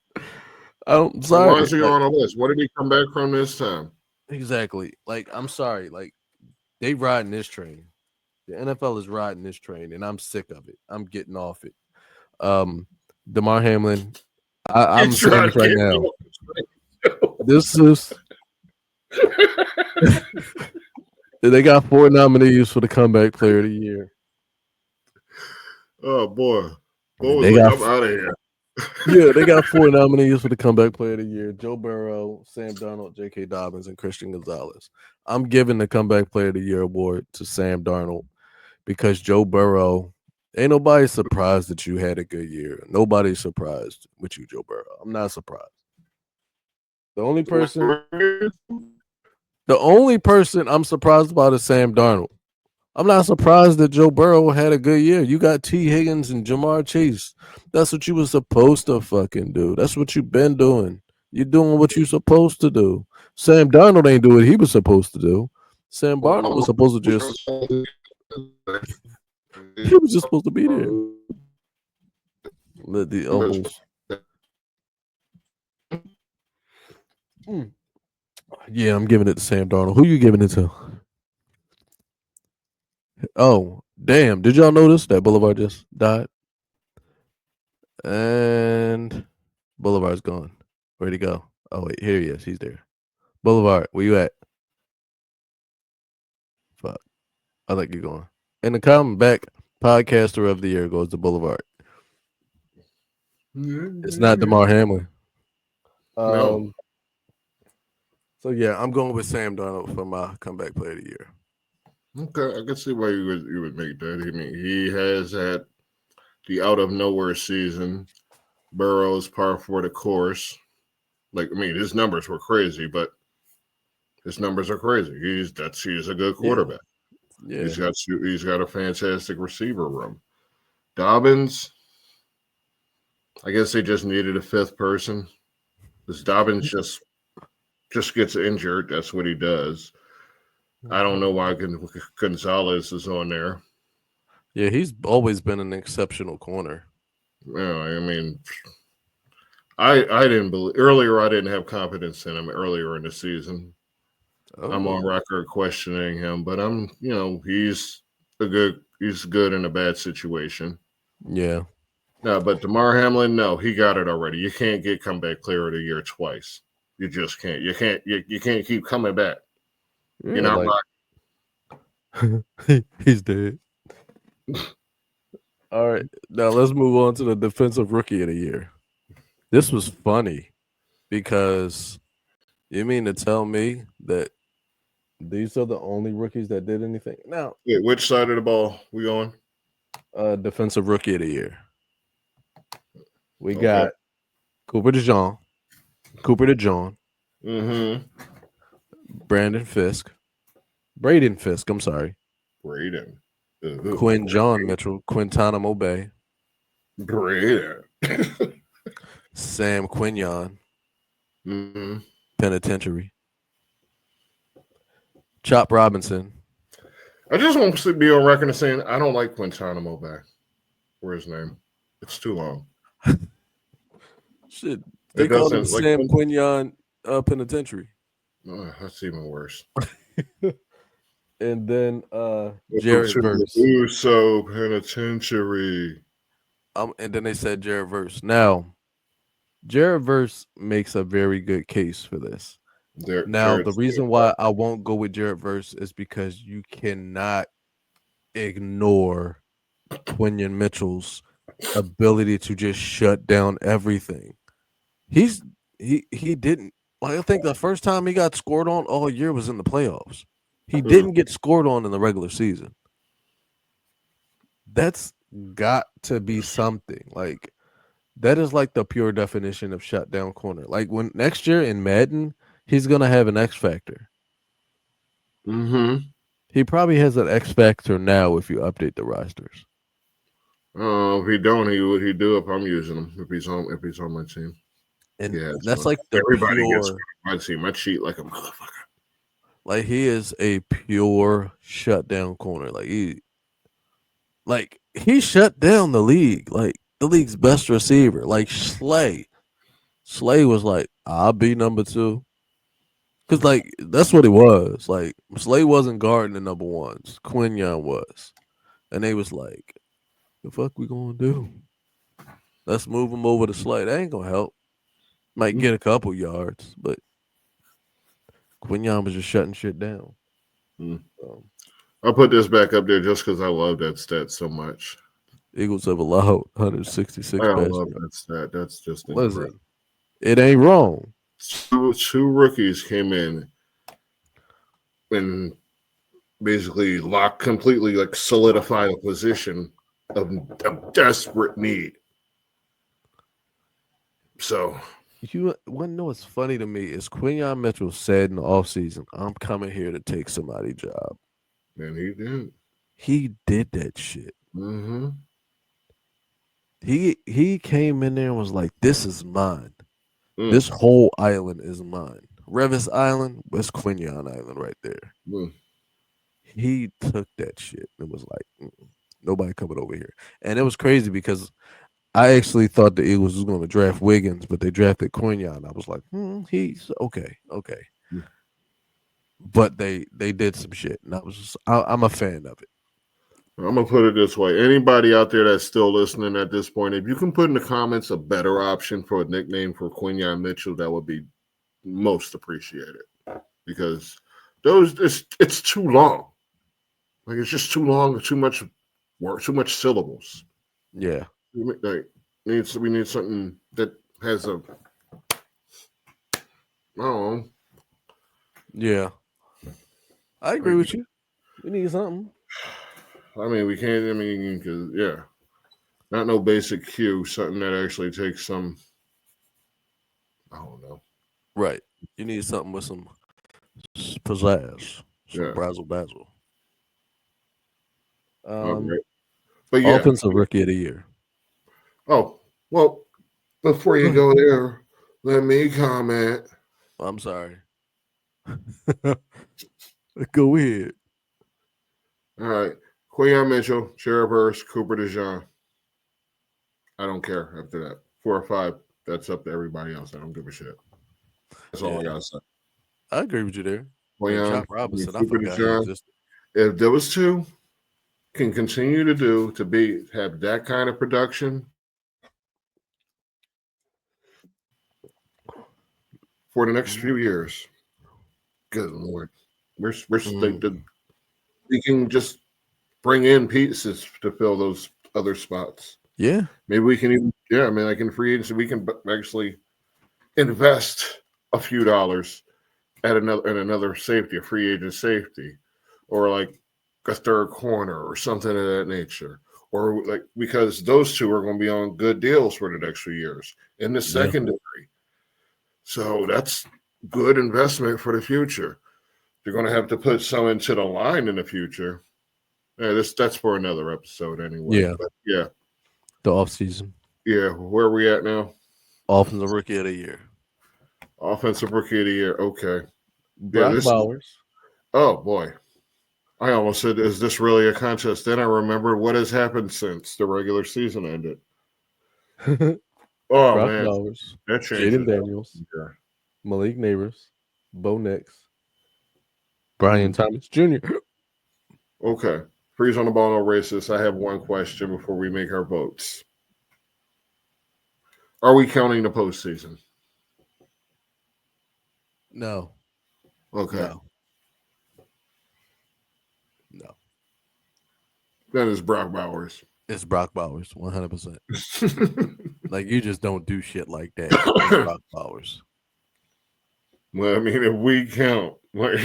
I'm sorry. Why is he on the list? What did he come back from this time? Exactly. Like, I'm sorry. Like, they riding this train. The NFL is riding this train, and I'm sick of it. I'm getting off it. Damar Hamlin. I'm saying this right now. This is. They got 4 nominees for the comeback player of the year. Oh boy. I'm out of here. Yeah, they got 4 nominees for the comeback player of the year: Joe Burrow, Sam Darnold, J.K. Dobbins, and Christian Gonzalez. I'm giving the comeback player of the year award to Sam Darnold because Joe Burrow, ain't nobody surprised that you had a good year. Nobody's surprised with you, Joe Burrow. I'm not surprised. The only person I'm surprised about is Sam Darnold. I'm not surprised that Joe Burrow had a good year. You got T. Higgins and Jamar Chase. That's what you were supposed to fucking do. That's what you've been doing. You're doing what you're supposed to do. Sam Darnold ain't do what he was supposed to do. Sam Darnold was supposed to just he was just supposed to be there. Let the elbows. Yeah, I'm giving it to Sam Darnold. Who you giving it to? Oh, damn. Did y'all notice that Boulevard just died? And Boulevard's gone. Where'd he go? Oh, wait. Here he is. He's there. Boulevard, where you at? Fuck. I think you're going. And the comeback podcaster of the year goes to Boulevard. It's not Damar Hamlin. No. So, yeah, I'm going with Sam Darnold for my comeback player of the year. Okay, I can see why you would make that. I mean, he has had the out of nowhere season. Burrow's par for the course. Like, I mean, his numbers were crazy, but his numbers are crazy. He's a good quarterback. Yeah. He's got a fantastic receiver room. Dobbins, I guess they just needed a fifth person. Because Dobbins just gets injured. That's what he does. I don't know why Gonzalez is on there. Yeah, he's always been an exceptional corner. Yeah, I mean, I didn't believe earlier. I didn't have confidence in him earlier in the season. I'm on record questioning him, but he's good in a bad situation. Yeah. No, but DeMar Hamlin, no, he got it already. You can't get comeback player of the year twice. You just can't. You can't keep coming back. Yeah, You're not he's dead. All right. Now let's move on to the defensive rookie of the year. This was funny because you mean to tell me that these are the only rookies that did anything? Now, Wait, which side of the ball we on? Defensive rookie of the year. We Okay. got Cooper DeJean, Mm-hmm. Braden Fisk, I'm sorry. Braden. Quinjon Mitchell, Quintanamo Bay, Braden. Sam Quinion, Mm-hmm. Penitentiary, Chop Robinson. I just want to be on record as saying I don't like Quintana back. For his name. It's too long. Shit. They called him Sam Quinion Penitentiary. Oh, that's even worse. And then Jared Verse. Uso Penitentiary. And then they said Jared Verse. Now, Jared Verse makes a very good case for this. The reason why I won't go with Jared Verse is because you cannot ignore Quinyon Mitchell's ability to just shut down everything. He didn't. I think the first time he got scored on all year was in the playoffs. He didn't get scored on in the regular season. That's got to be something. Like, that is like the pure definition of shutdown corner. Like, when next year in Madden, he's going to have an X factor. Mm-hmm. He probably has an X factor now if you update the rosters. If he don't, would he do if I'm using him, if he's on my team. And that's like the everybody pure, gets my team. I cheat like a motherfucker. Like, he is a pure shutdown corner. He shut down the league. Like, the league's best receiver. Like, Slay was like, I'll be number 2. Because, like, that's what it was. Like, Slay wasn't guarding the number ones. Quinyon was. And they was like, the fuck we gonna do? Let's move him over to Slay. That ain't gonna help. Might get a couple yards, but Quinyon was just shutting shit down. I'll put this back up there just because I love that stat so much. Eagles have allowed 166 I passes. love that stat. That's just Listen, it ain't wrong. Two rookies came in and basically completely solidified a position of desperate need. So you want to know what's funny to me is Quinyon Mitchell said in the offseason, I'm coming here to take somebody's job. And he did. He did that shit. Mm-hmm. He came in there and was like, this is mine. This whole island is mine. Revis Island, West Quinyon Island right there. He took that shit and was like, nobody coming over here. And it was crazy because I actually thought the Eagles was going to draft Wiggins, but they drafted Quinyon. I was like, he's okay. But they did some shit, and I'm a fan of it. I'm going to put it this way. Anybody out there that's still listening at this point, if you can put in the comments a better option for a nickname for Quinyon Mitchell, that would be most appreciated. Because it's too long. Like, it's just too long, too much work, too much syllables. Yeah. We need something that has I don't know. Yeah. I agree with you. We need something. I mean, we can't. I mean, because not no basic cue. Something that actually takes some. I don't know. Right. You need something with some pizzazz, some basil. But offensive rookie of the year. Oh well, Before you go there, let me comment. I'm sorry. Go ahead. All right. Quayon Mitchell, Jared Burris, Cooper DeJean. I don't care after that. 4 or 5. That's up to everybody else. I don't give a shit. That's all I Yeah. gotta say. I agree with you there. Quayon, Chop Robinson, I Cooper forgot he DeJean. existed. If those two can continue to have that kind of production for the next few years, good lord, we can just bring in pieces to fill those other spots. Yeah. Maybe we can even, like in free agency, we can actually invest a few dollars at another safety, a free agent safety, or like a third corner or something of that nature. Or like because those two are going to be on good deals for the next few years in the secondary. So that's good investment for the future. They're going to have to put some into the line in the future. Yeah, that's for another episode anyway. Yeah. But yeah. The offseason. Yeah. Where are we at now? Offensive Rookie of the Year. Offensive Rookie of the Year. Okay. Brock Bowers. Oh boy. I almost said, is this really a contest? Then I remembered what has happened since the regular season ended. Oh, Brock man. Bowers. That changes. Jaden Daniels. Malik Neighbors. Bo Nix. Brian Thomas Jr. Okay. Freeze on the ball, no racist. I have one question before we make our votes. Are we counting the postseason? No. Okay. No. That is Brock Bowers. It's Brock Bowers, 100%. Like, you just don't do shit like that. It's Brock Bowers. Well, I mean, if we count, like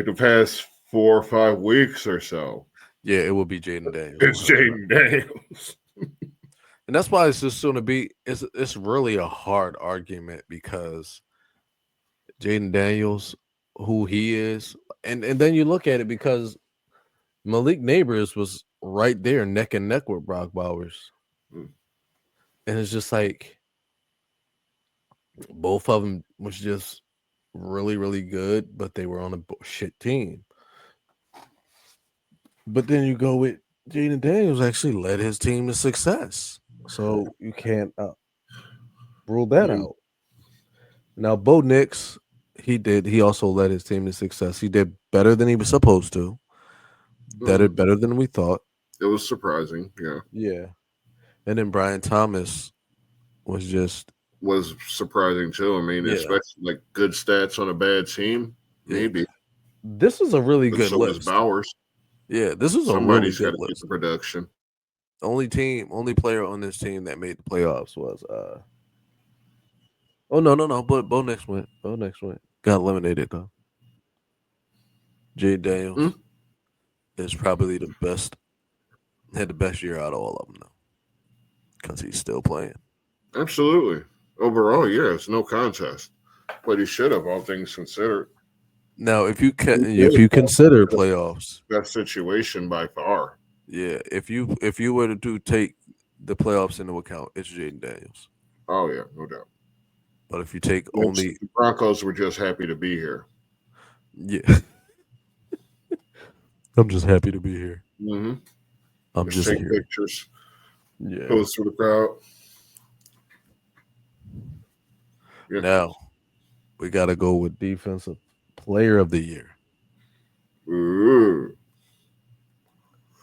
the past 4 or 5 weeks or so. Yeah, it will be Jaden Daniels. It's Jaden Daniels. And that's why it's just going to be, it's really a hard argument because Jaden Daniels, who he is, and then you look at it because Malik Neighbors was right there neck and neck with Brock Bowers. And it's just like both of them was just really, really good, but they were on a shit team. But then you go with Jaden Daniels actually led his team to success. So you can't rule that out. Now, Bo Nix, he also led his team to success. He did better than he was supposed to. Better than we thought. It was surprising, yeah. Yeah. And then Brian Thomas was surprising too. I mean, especially like good stats on a bad team. Maybe. This is a really good list. Was Bowers. Yeah, this is Somebody's a really good got to get the production. Only player on this team that made the playoffs was oh no, but Bo Nix went. Got eliminated though. Jay Daniels is probably the best. Had the best year out of all of them though, because he's still playing. Absolutely. Overall, yeah, it's no contest. But he should have, all things considered. Now, if you consider playoffs, that situation by far. Yeah, if you were to take the playoffs into account, it's Jaden Daniels. Oh yeah, no doubt. But if you take only the Broncos were just happy to be here. Yeah. I'm just happy to be here. Mm-hmm. I'm just take here. Pictures. Yeah. Post for the crowd. Yeah. Now, we got to go with Defensive Player of the Year. Ooh.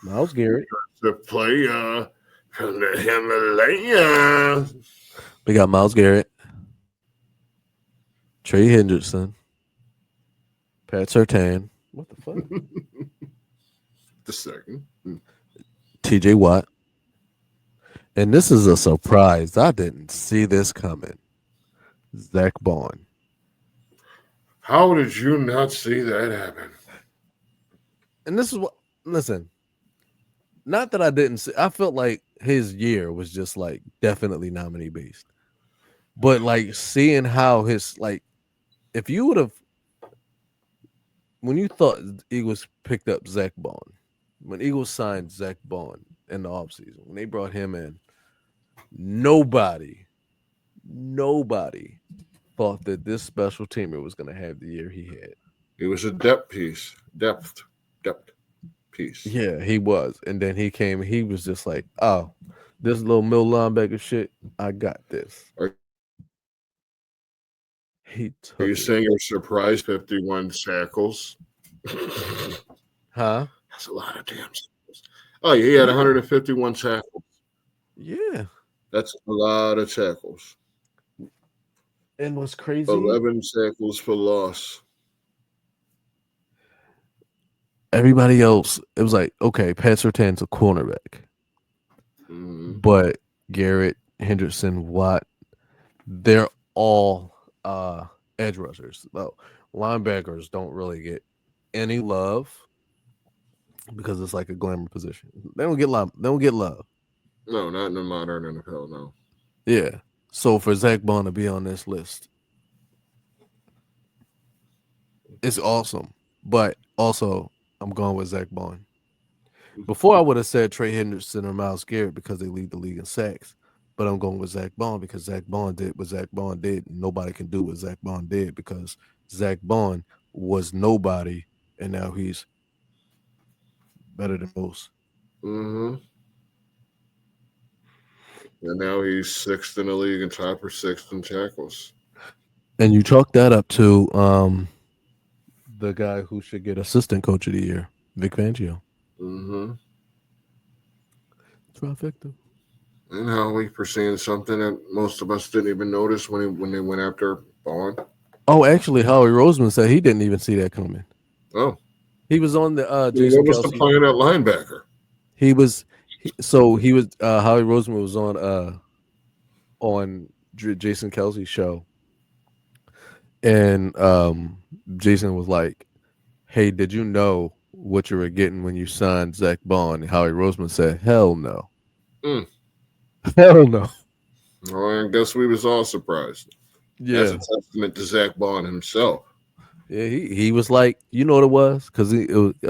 Myles Garrett. The player from the Himalayas. We got Myles Garrett. Trey Hendrickson. Pat Surtain. What the fuck? The second. TJ Watt. And this is a surprise. I didn't see this coming. Zach Bond. How did you not see that happen? And this is what, listen, not that I didn't see, I felt like his year was just like definitely nominee based. But like seeing how his, like, if you would have, when you thought Eagles picked up Zach Bond, when Eagles signed Zach Bond in the offseason, when they brought him in, nobody thought that this special teamer was going to have the year he had. He was a depth piece. Depth piece. Yeah, he was. And then he came, he was just like, oh, this little middle linebacker shit, I got this. He took Are you it. saying you're surprised 51 tackles? Huh? That's a lot of damn tackles. Oh, yeah, he had 151 tackles. Yeah. That's a lot of tackles. And what's crazy? 11 tackles for loss. Everybody else, it was like, okay, Pat Surtain's a cornerback. Mhm. But Garrett, Henderson, Watt, they're all edge rushers. Well, linebackers don't really get any love because it's like a glamour position. They don't get love. No, not in the modern NFL, no. Yeah. So for Zach Bond to be on this list, it's awesome. But also, I'm going with Zach Bond. Before I would have said Trey Henderson or Myles Garrett because they lead the league in sacks. But I'm going with Zach Bond because Zach Bond did what Zach Bond did. Nobody can do what Zach Bond did because Zach Bond was nobody, and now he's better than most. Mm-hmm. And now he's sixth in the league and tied for sixth in tackles. And you chalk that up to the guy who should get assistant coach of the year, Vic Fangio. Mm-hmm. Trifecta. And how we foreseeing something that most of us didn't even notice when they went after Bond. Oh, actually, Howie Roseman said he didn't even see that coming. Oh, he was on the what Jason was the Kelce. plan at linebacker? He was Howie Roseman was on Jason Kelce's show, and Jason was like, "Hey, did you know what you were getting when you signed Zach Bond?" And Howie Roseman said, "Hell no, hell no." Well, I guess we was all surprised. Yeah, That's a testament to Zach Bond himself. yeah. He was like, you know what it was? Because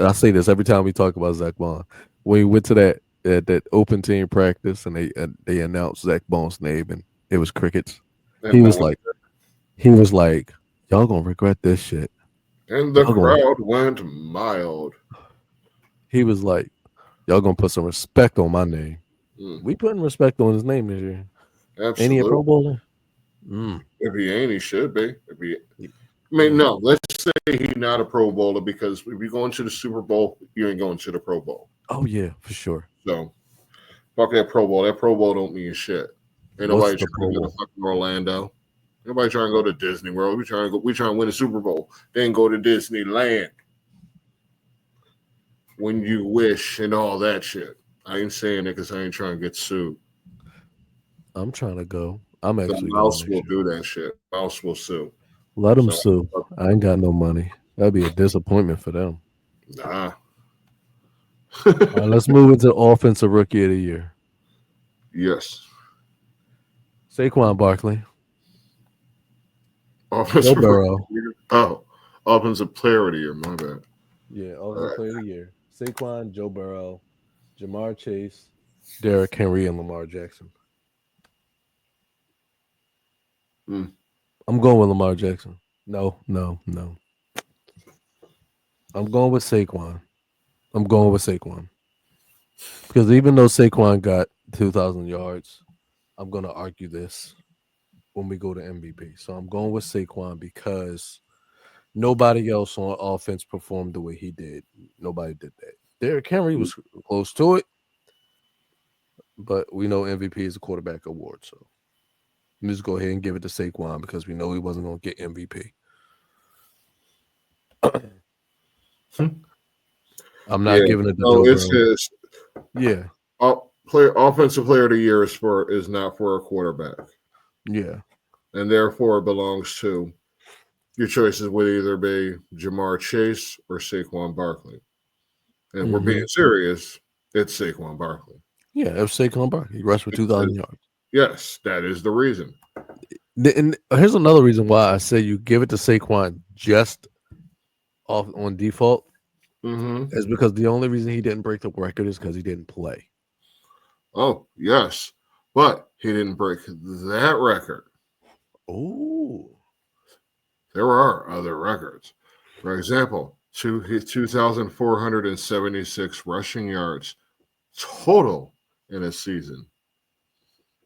I say this every time we talk about Zach Bond. When we went to that open team practice and they announced Zach Bond's name and it was crickets. And He was like, y'all gonna regret this shit. And the Y'all crowd went mild. He was like, y'all gonna put some respect on my name. We putting respect on his name this year. Absolutely. Ain't he a Pro Bowler? If he ain't, he should be. No, let's say he's not a Pro Bowler because if you're going to the Super Bowl, you ain't going to the Pro Bowl. Oh yeah, for sure. So fuck that Pro Bowl. That Pro Bowl don't mean shit. Ain't nobody trying to go to fucking Orlando. Nobody trying to go to Disney World. We trying to win a Super Bowl. Then go to Disneyland. When you wish and all that shit. I ain't saying it because I ain't trying to get sued. I'm trying to go. I'm actually the mouse will do that shit. Mouse will sue. Let them sue. I ain't got no money. That'd be a disappointment for them. Nah. All right, let's move into offensive rookie of the year. Yes. Saquon Barkley. Offensive Joe Burrow. Offensive player of the year. My bad. Yeah, offensive player of the year. Saquon, Joe Burrow, Jamar Chase, Derrick Henry, and Lamar Jackson. I'm going with Lamar Jackson. No. I'm going with Saquon. Because even though Saquon got 2,000 yards, I'm going to argue this when we go to MVP. So I'm going with Saquon because nobody else on offense performed the way he did. Nobody did that. Derrick Henry was close to it, but we know MVP is a quarterback award. So let's go ahead and give it to Saquon because we know he wasn't going to get MVP. I'm not giving it to Joe it's Burrow. his. Yeah. Offensive player of the year is not for a quarterback. Yeah. And therefore it belongs to your choices would either be Jamar Chase or Saquon Barkley. And we're being serious, it's Saquon Barkley. Yeah, it was Saquon Barkley. He rushed for 2,000 yards. Yes, that is the reason. And here's another reason why I say you give it to Saquon just off on default. Is because the only reason he didn't break the record is because he didn't play. Oh, yes. But He didn't break that record. Oh, There are other records. For example, 2,476 rushing yards total in a season.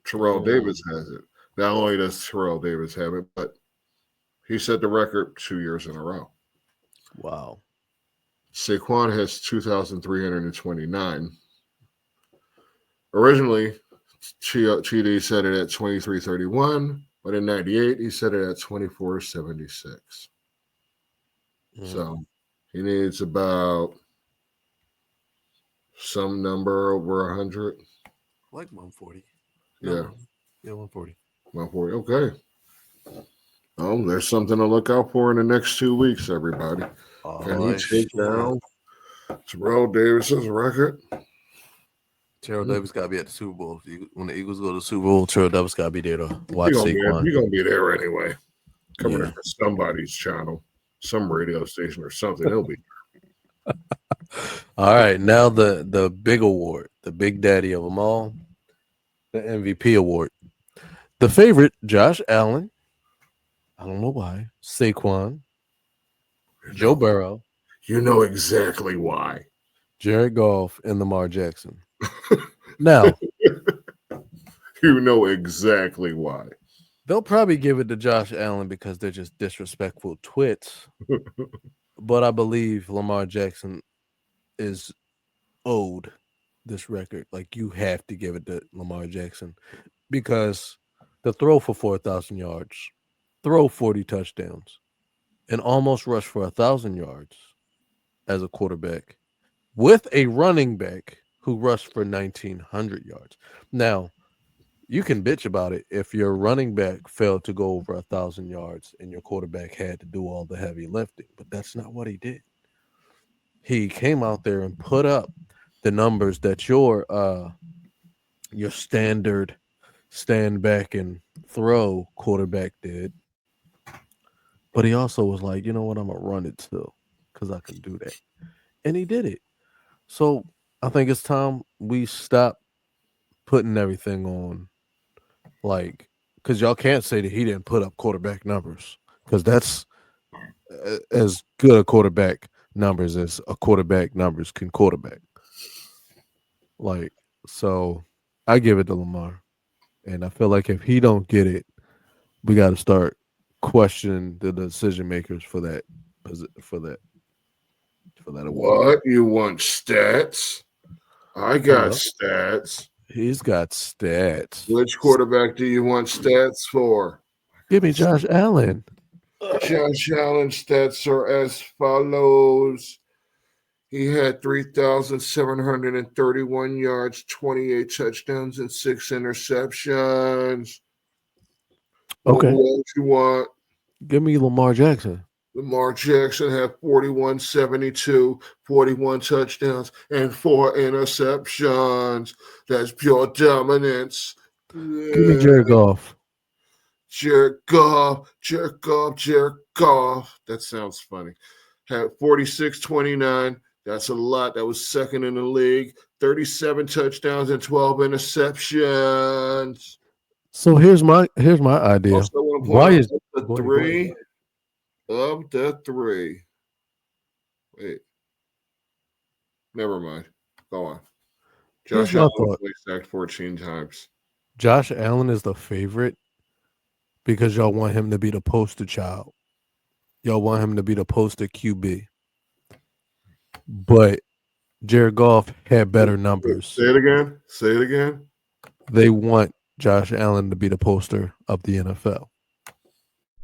Terrell Davis has it. Not only does Terrell Davis have it, but he set the record 2 years in a row. wow. Saquon has 2,329. Originally, TD set it at 2331, but in 98, he set it at 2476. So he needs about some number over 100. Like 140. Yeah. Yeah, 140. 140. Okay. Oh, there's something to look out for in the next 2 weeks, everybody. Can he take down Terrell Davis's record? Terrell Davis got to be at the Super Bowl. When the Eagles go to the Super Bowl, Terrell Davis got to be there to watch Saquon. He's going to be there anyway. Coming in for somebody's channel, some radio station or something. He'll be All right, now the big award, the big daddy of them all, the MVP award. The favorite, Josh Allen. I don't know why. Saquon, Joe Burrow. You know exactly why. Jared Goff, and Lamar Jackson. Now, you know exactly why. they'll probably give it to Josh Allen because they're just disrespectful twits. But I believe Lamar Jackson is owed this record. Like, you have to give it to Lamar Jackson because the throw for 4,000 yards, throw 40 touchdowns, and almost rush for 1,000 yards as a quarterback with a running back who rushed for 1,900 yards. Now, you can bitch about it if your running back failed to go over 1,000 yards and your quarterback had to do all the heavy lifting, but that's not what he did. He came out there and put up the numbers that your standard stand back and throw quarterback did. But he also was like, you know what, I'm going to run it still because I can do that. And he did it. So I think it's time we stop putting everything on, like, because y'all can't say that he didn't put up quarterback numbers because that's as good a quarterback numbers as a quarterback numbers can quarterback. Like, so I give it to Lamar. And I feel like if he don't get it, we got to start questioning the decision makers for that award. What? You want stats? I got stats. He's got stats. Which quarterback do you want stats for? Give me Josh Allen. Josh Allen's stats are as follows. He had 3,731 yards, 28 touchdowns, and 6 interceptions. Okay. What else you want? Give me Lamar Jackson. Lamar Jackson had 41-72, 41 touchdowns, and 4 interceptions. That's pure dominance. Give me Jared Goff. Jared Goff. That sounds funny. Had 46-29. That's a lot. That was second in the league. 37 touchdowns and 12 interceptions. So here's my idea. Why is the three? Of the three. Wait. Never mind. Go on. Josh Allen was sacked 14 times. Josh Allen is the favorite because y'all want him to be the poster child. Y'all want him to be the poster QB. But Jared Goff had better numbers. Say it again. They want Josh Allen to be the poster of the NFL.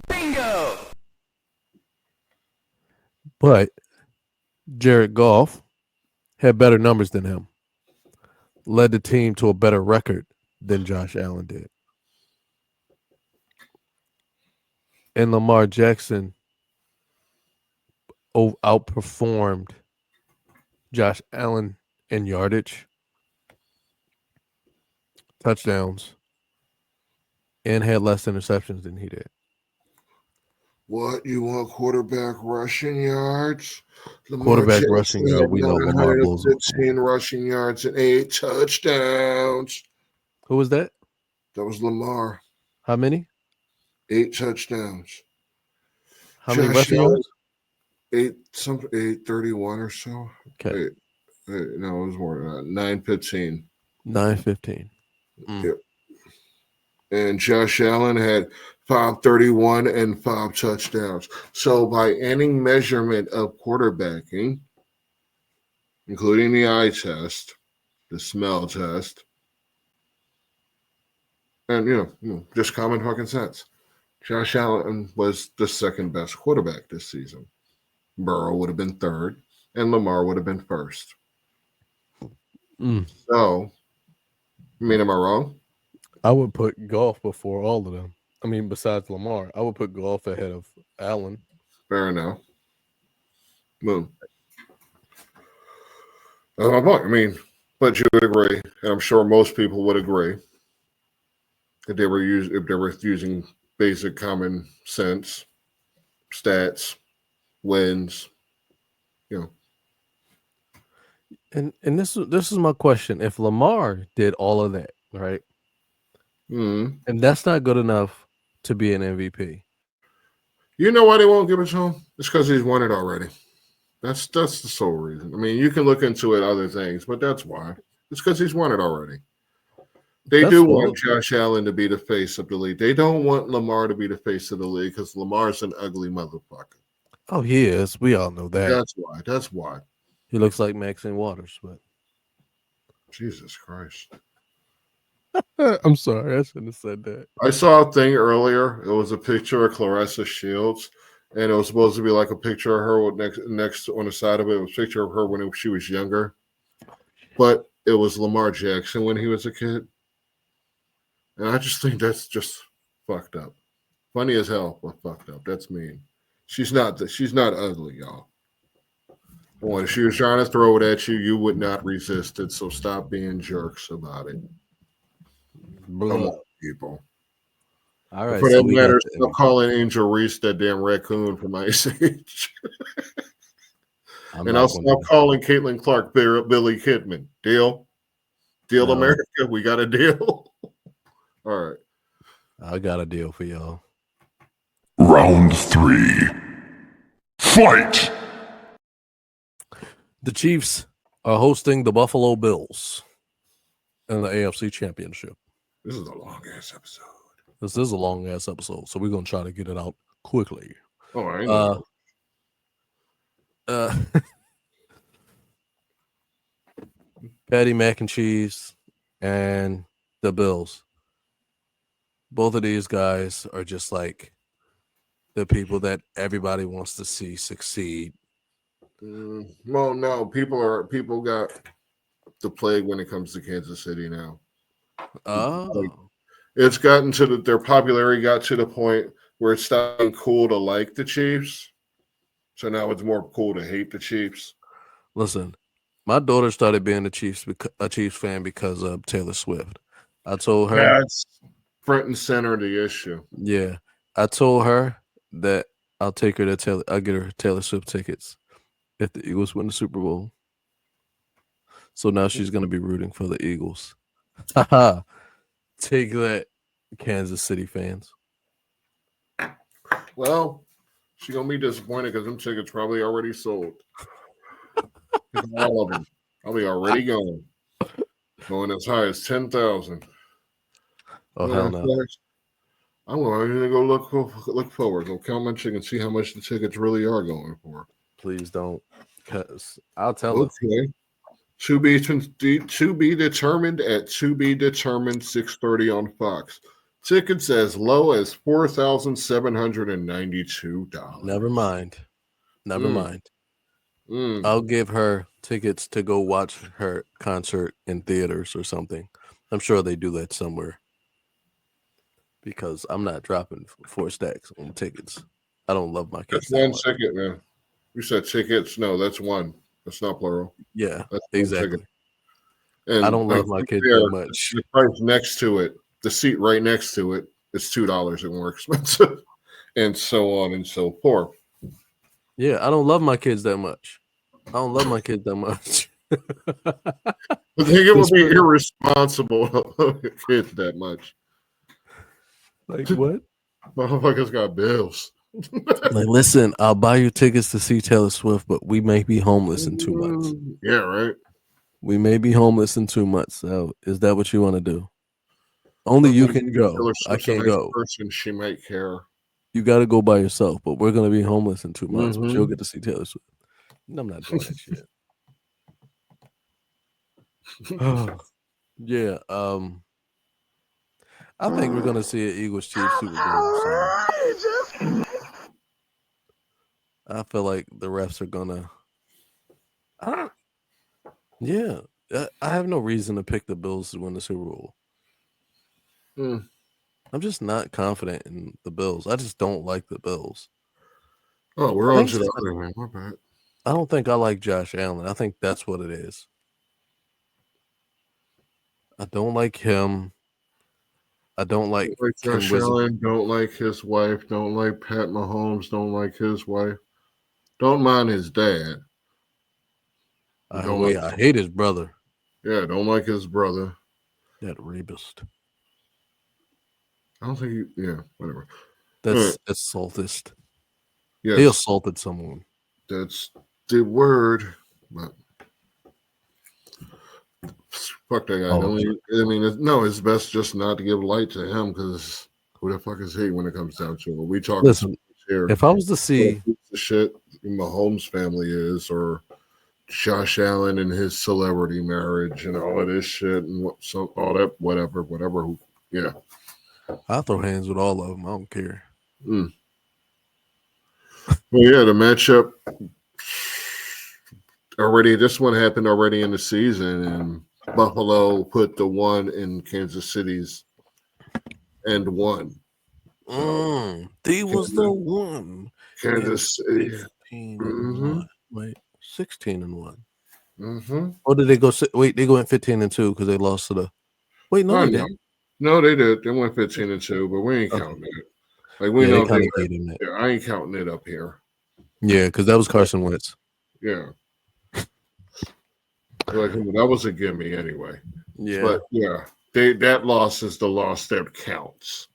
Bingo! But Jared Goff had better numbers than him. Led the team to a better record than Josh Allen did. And Lamar Jackson outperformed Josh Allen in yardage, touchdowns, and had less interceptions than he did. What? You want quarterback rushing yards? Quarterback rushing yards, we know Lamar blows 15 rushing yards and 8 touchdowns. Who was that? That was Lamar. How many? 8 touchdowns. How many Josh rushing Allen, yards? 831 or so. Okay, No, it was more than that. 915. 915. Yep. And Josh Allen had 531 and 5 touchdowns. So by any measurement of quarterbacking, including the eye test, the smell test, and just common fucking sense, Josh Allen was the second best quarterback this season. Burrow would have been third, and Lamar would have been first. So, am I wrong? I would put Goff before all of them. I mean, besides Lamar, I would put Goff ahead of Allen. Fair enough. Boom. That's my point. I mean, but you would agree, and I'm sure most people would agree, if they were using basic common sense, stats, wins, And this is my question. If Lamar did all of that, right? Mm. And that's not good enough to be an MVP. You know why they won't give it to him? It's because he's won it already. That's the sole reason. I mean, you can look into it other things, but that's why. It's because he's won it already. They do want Josh Allen to be the face of the league. They don't want Lamar to be the face of the league because Lamar's an ugly motherfucker. Oh, he is. We all know that. That's why. He looks like Maxine Waters, but Jesus Christ. I'm sorry, I shouldn't have said that. I saw a thing earlier. It was a picture of Clarissa Shields, and it was supposed to be like a picture of her with next on the side of it. It was a picture of her when she was younger, but it was Lamar Jackson when he was a kid, and I just think that's just fucked up. Funny as hell, but fucked up. That's mean. She's not ugly, y'all. When she was trying to throw it at you, you would not resist it. So stop being jerks about it. Come on, people. All right. For that matter, stop calling Angel Reese that damn raccoon from Ice Age. And I'll stop calling Caitlin Clark Billy Kidman. Deal? Deal, no. America? We got a deal? All right. I got a deal for y'all. Round 3. Fight! The Chiefs are hosting the Buffalo Bills in the AFC Championship. This is a long-ass episode. This is a long-ass episode, so we're going to try to get it out quickly. All right. Patty Mac and Cheese and the Bills. Both of these guys are just like the people that everybody wants to see succeed. Well, no, people got the plague when it comes to Kansas City now. Oh, it's gotten to their popularity got to the point where it's starting cool to like the Chiefs. So now it's more cool to hate the Chiefs. Listen, my daughter started being a Chiefs fan because of Taylor Swift. I told her that's front and center the issue. Yeah, I told her that I'll take her to I'll get her Taylor Swift tickets if the Eagles win the Super Bowl. So now she's going to be rooting for the Eagles. Haha. Take that, Kansas City fans. Well, she's going to be disappointed because them tickets probably already sold. All of them. Probably already going. Going as high as 10,000. Oh, hell no. I'm going to go look forward. Go count my chicken and see how much the tickets really are going for. Please don't. Because I'll tell her. Okay. To be determined at to be determined 6:30 on Fox. Tickets as low as $4,792. Never mind. I'll give her tickets to go watch her concert in theaters or something. I'm sure they do that somewhere. Because I'm not dropping 4 stacks on tickets. I don't love my kids. That's one ticket, man. You said tickets. No, that's one. That's not plural. Yeah, that's exactly. And I don't love my kids that much. The price next to it, the seat right next to it, is $2 and more expensive, and so on and so forth. Yeah, I don't love my kids that much. I think it would be irresponsible to love your kids that much. Like what? Motherfuckers got bills. Like, listen, I'll buy you tickets to see Taylor Swift, but we may be homeless in 2 months. Yeah, right. We may be homeless in 2 months. So, is that what you want to do? Only you can go. Taylor I Swift's a can't nice go. person. She might care. You got to go by yourself, but we're gonna be homeless in 2 months. But Mhm. you'll get to see Taylor Swift. I'm not doing that shit. Yeah. I think we're gonna see an Eagles Chiefs Super Bowl soon. I feel like the refs are gonna. Yeah, I have no reason to pick the Bills to win the Super Bowl. Mm. I'm just not confident in the Bills. I just don't like the Bills. Oh, we're I on think to the just- other man. My bad. I don't think I like Josh Allen. I think that's what it is. I don't like him. I don't like Don't like Ken Josh Wiz- Allen. Don't like his wife. Don't like Pat Mahomes. Don't like his wife. Don't mind his dad. I Don't like. hate his brother. Yeah, don't like his brother. That rapist. I don't think. Yeah, whatever. That's assaultist. Yes, He assaulted someone. that's the word. But fuck that guy. Oh, No, it's best just not to give light to him because who the fuck is he when it comes down to it? We talk Listen, here. if I was to see, What the shit Mahomes family is, or Josh Allen and his celebrity marriage and all of this shit and all that whatever. Yeah. I'll throw hands with all of them. I don't care. Well, yeah, the matchup already. This one happened already in the season, and Buffalo put the one in Kansas City's and won. He was the one. Kansas City. 15 Mhm. and 1. Wait, 16 and 1. Mm-hmm. Or did they go? Wait, they went 15 and 2 because they lost to the. Wait, no, Oh, they no. didn't. No, they did. They went 15 and 2, but we ain't Okay. counting it. Like we Yeah, know they kind of gave him that. yeah, I ain't counting it up here. Yeah, because that was Carson Wentz. Yeah. Like that was a gimme anyway. Yeah, But yeah, that loss is the loss that counts.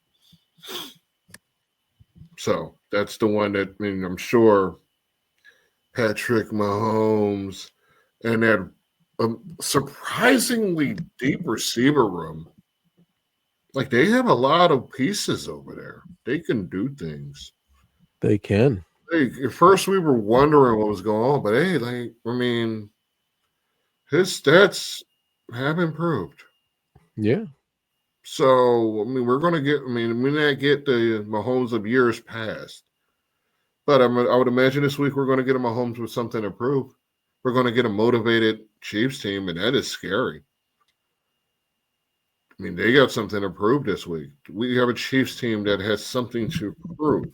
So that's the one that I'm sure Patrick Mahomes and that surprisingly deep receiver room. Like they have a lot of pieces over there. They can do things. they can. At first we were wondering what was going on, but hey, his stats have improved. Yeah. So we're gonna get. We may not get the Mahomes of years past, but I would imagine this week we're going to get a Mahomes with something to prove. We're going to get a motivated Chiefs team, and that is scary. They got something to prove this week. We have a Chiefs team that has something to prove.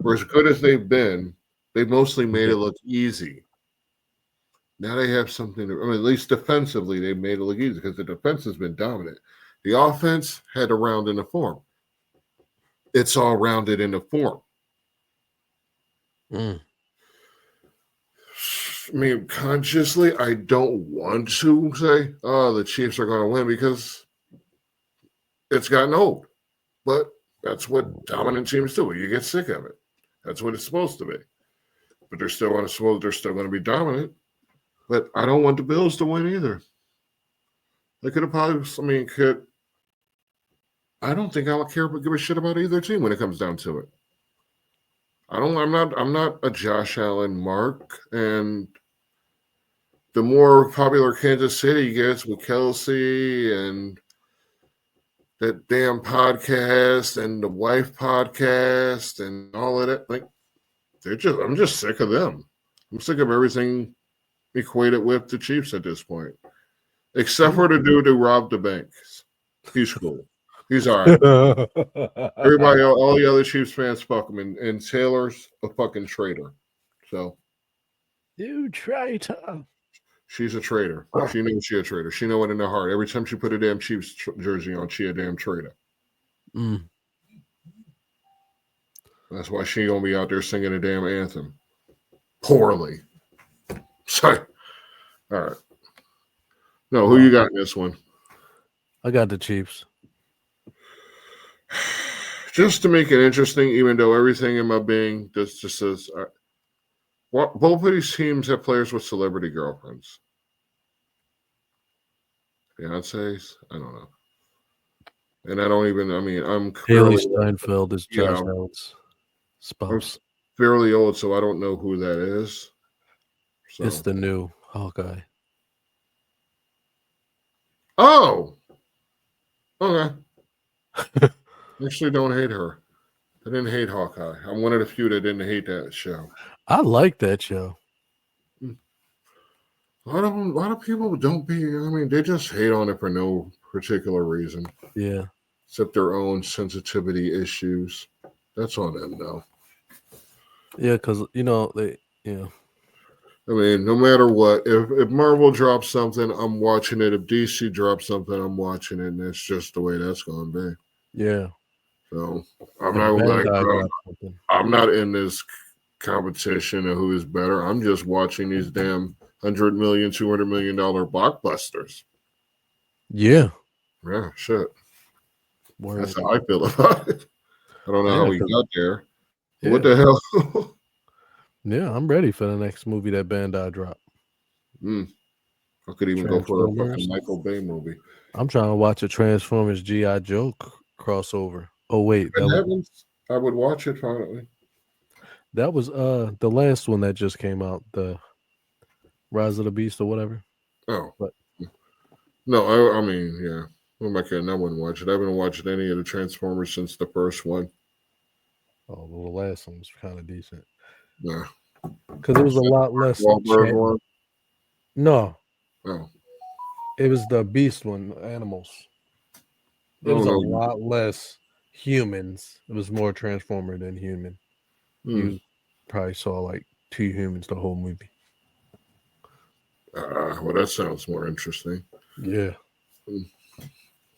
For as good as they've been, they mostly made it look easy. Now they have something to. At least defensively, they made it look easy because the defense has been dominant. The offense had to round in the form. It's all rounded in the form. Consciously, I don't want to say, oh, the Chiefs are going to win because it's gotten old. But that's what dominant teams do. You get sick of it. That's what it's supposed to be. But they're still going to be dominant. But I don't want the Bills to win either. They could have probably, I don't think I'll give a shit about either team when it comes down to it. I'm not a Josh Allen mark, and the more popular Kansas City gets with Kelsey and that damn podcast and the wife podcast and all of that, I'm just sick of them. I'm sick of everything equated with the Chiefs at this point, except for the dude who robbed the banks. He's cool. He's all right. Everybody, all the other Chiefs fans, fuck him. And Taylor's a fucking traitor. So. You traitor. She's a traitor. She knows she's a traitor. She know it in her heart. Every time she put a damn Chiefs jersey on, she a damn traitor. That's why she gonna be out there singing a damn anthem. Poorly. Sorry. All right. No, who you got in this one? I got the Chiefs. Just to make it interesting, even though everything in my being just says, both of these teams have players with celebrity girlfriends. Fiancés? I don't know. And I don't even, I mean, I'm Haley fairly, Steinfeld is you Josh know, Allen's I'm spouse. fairly old, so I don't know who that is. So. It's the new Hawkeye. Oh, okay. Actually, don't hate her. I didn't hate Hawkeye. I'm one of the few that didn't hate that show. I like that show. A lot of people don't be. I mean, they just hate on it for no particular reason, Yeah. except their own sensitivity issues. That's on them, though. Yeah, because they I mean, no matter what, if Marvel drops something, I'm watching it. If DC drops something, I'm watching it, and that's just the way that's going to be. Yeah. So I'm If not like Bandai drops something. I'm not in this competition of who is better. I'm just watching these damn $100 million, $200 million blockbusters. Yeah. Yeah, shit. Word. That's how I feel about it. I don't know Yeah, how we 'cause- got there. yeah. What the hell? Yeah, I'm ready for the next movie that Bandai drop. I could even go for a fucking Transformers. Michael Bay movie. I'm trying to watch a Transformers G.I. Joe crossover. Oh wait, If it happens, I would watch it finally. that was the last one that just came out, the Rise of the Beast or whatever. Oh. But- No, I mean, yeah. What am I kidding? I wouldn't watch it. I haven't watched any of the Transformers since the first one. Oh, well, the last one was kind of decent. Yeah. Because it was a lot less. Wahlberg one? No, Oh. it was the Beast one, animals. It was a lot less humans. It was more Transformer than human. You probably saw like 2 humans the whole movie. Well, that sounds more interesting. Yeah.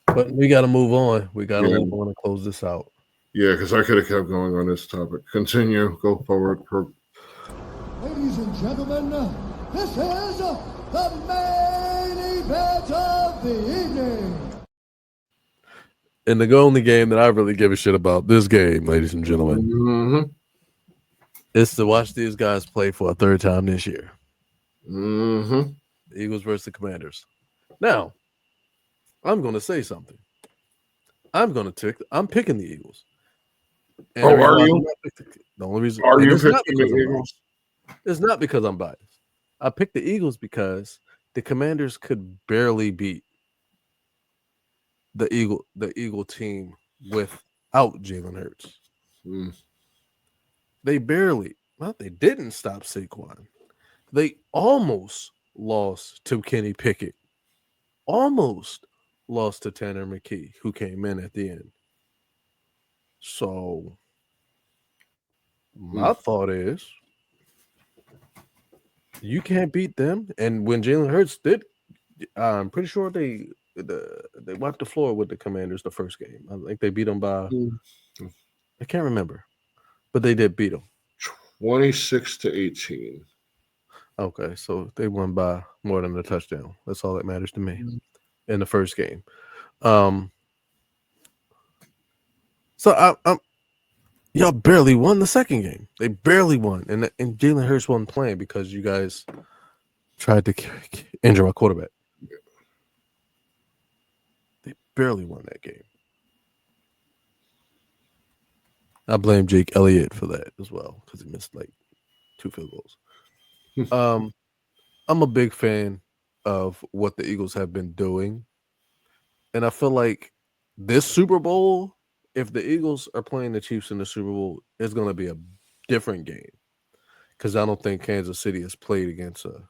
But we got to move on. We got to Yeah. move on and close this out. Yeah, because I could have kept going on this topic. Continue. Go forward. Ladies and gentlemen, this is the main event of the evening. And the only game that I really give a shit about this game, ladies and gentlemen, Mm-hmm. is to watch these guys play for a third time this year. Mm-hmm. The Eagles versus the Commanders. Now, I'm going to say something. I'm picking the Eagles. And Oh, are you? The only reason Are you it's not picking the because I'm Eagles? biased. It's not because I'm biased. I picked the Eagles because the Commanders could barely beat the Eagle team without Jalen Hurts. They didn't stop Saquon. They almost lost to Kenny Pickett. Almost lost to Tanner McKee, who came in at the end. So my thought is you can't beat them. And when Jalen Hurts did, I'm pretty sure they wiped the floor with the Commanders the first game. I think they beat them by I can't remember, but they did beat them 26-18. Okay, so they won by more than a touchdown. That's all that matters to me in the first game. So I'm y'all barely won the second game. They barely won, and Jalen Hurts wasn't playing because you guys tried to injure my quarterback. They barely won that game. I blame Jake Elliott for that as well because he missed like 2 field goals. I'm a big fan of what the Eagles have been doing, and I feel like this Super Bowl, if the Eagles are playing the Chiefs in the Super Bowl, it's going to be a different game because I don't think Kansas City has played against a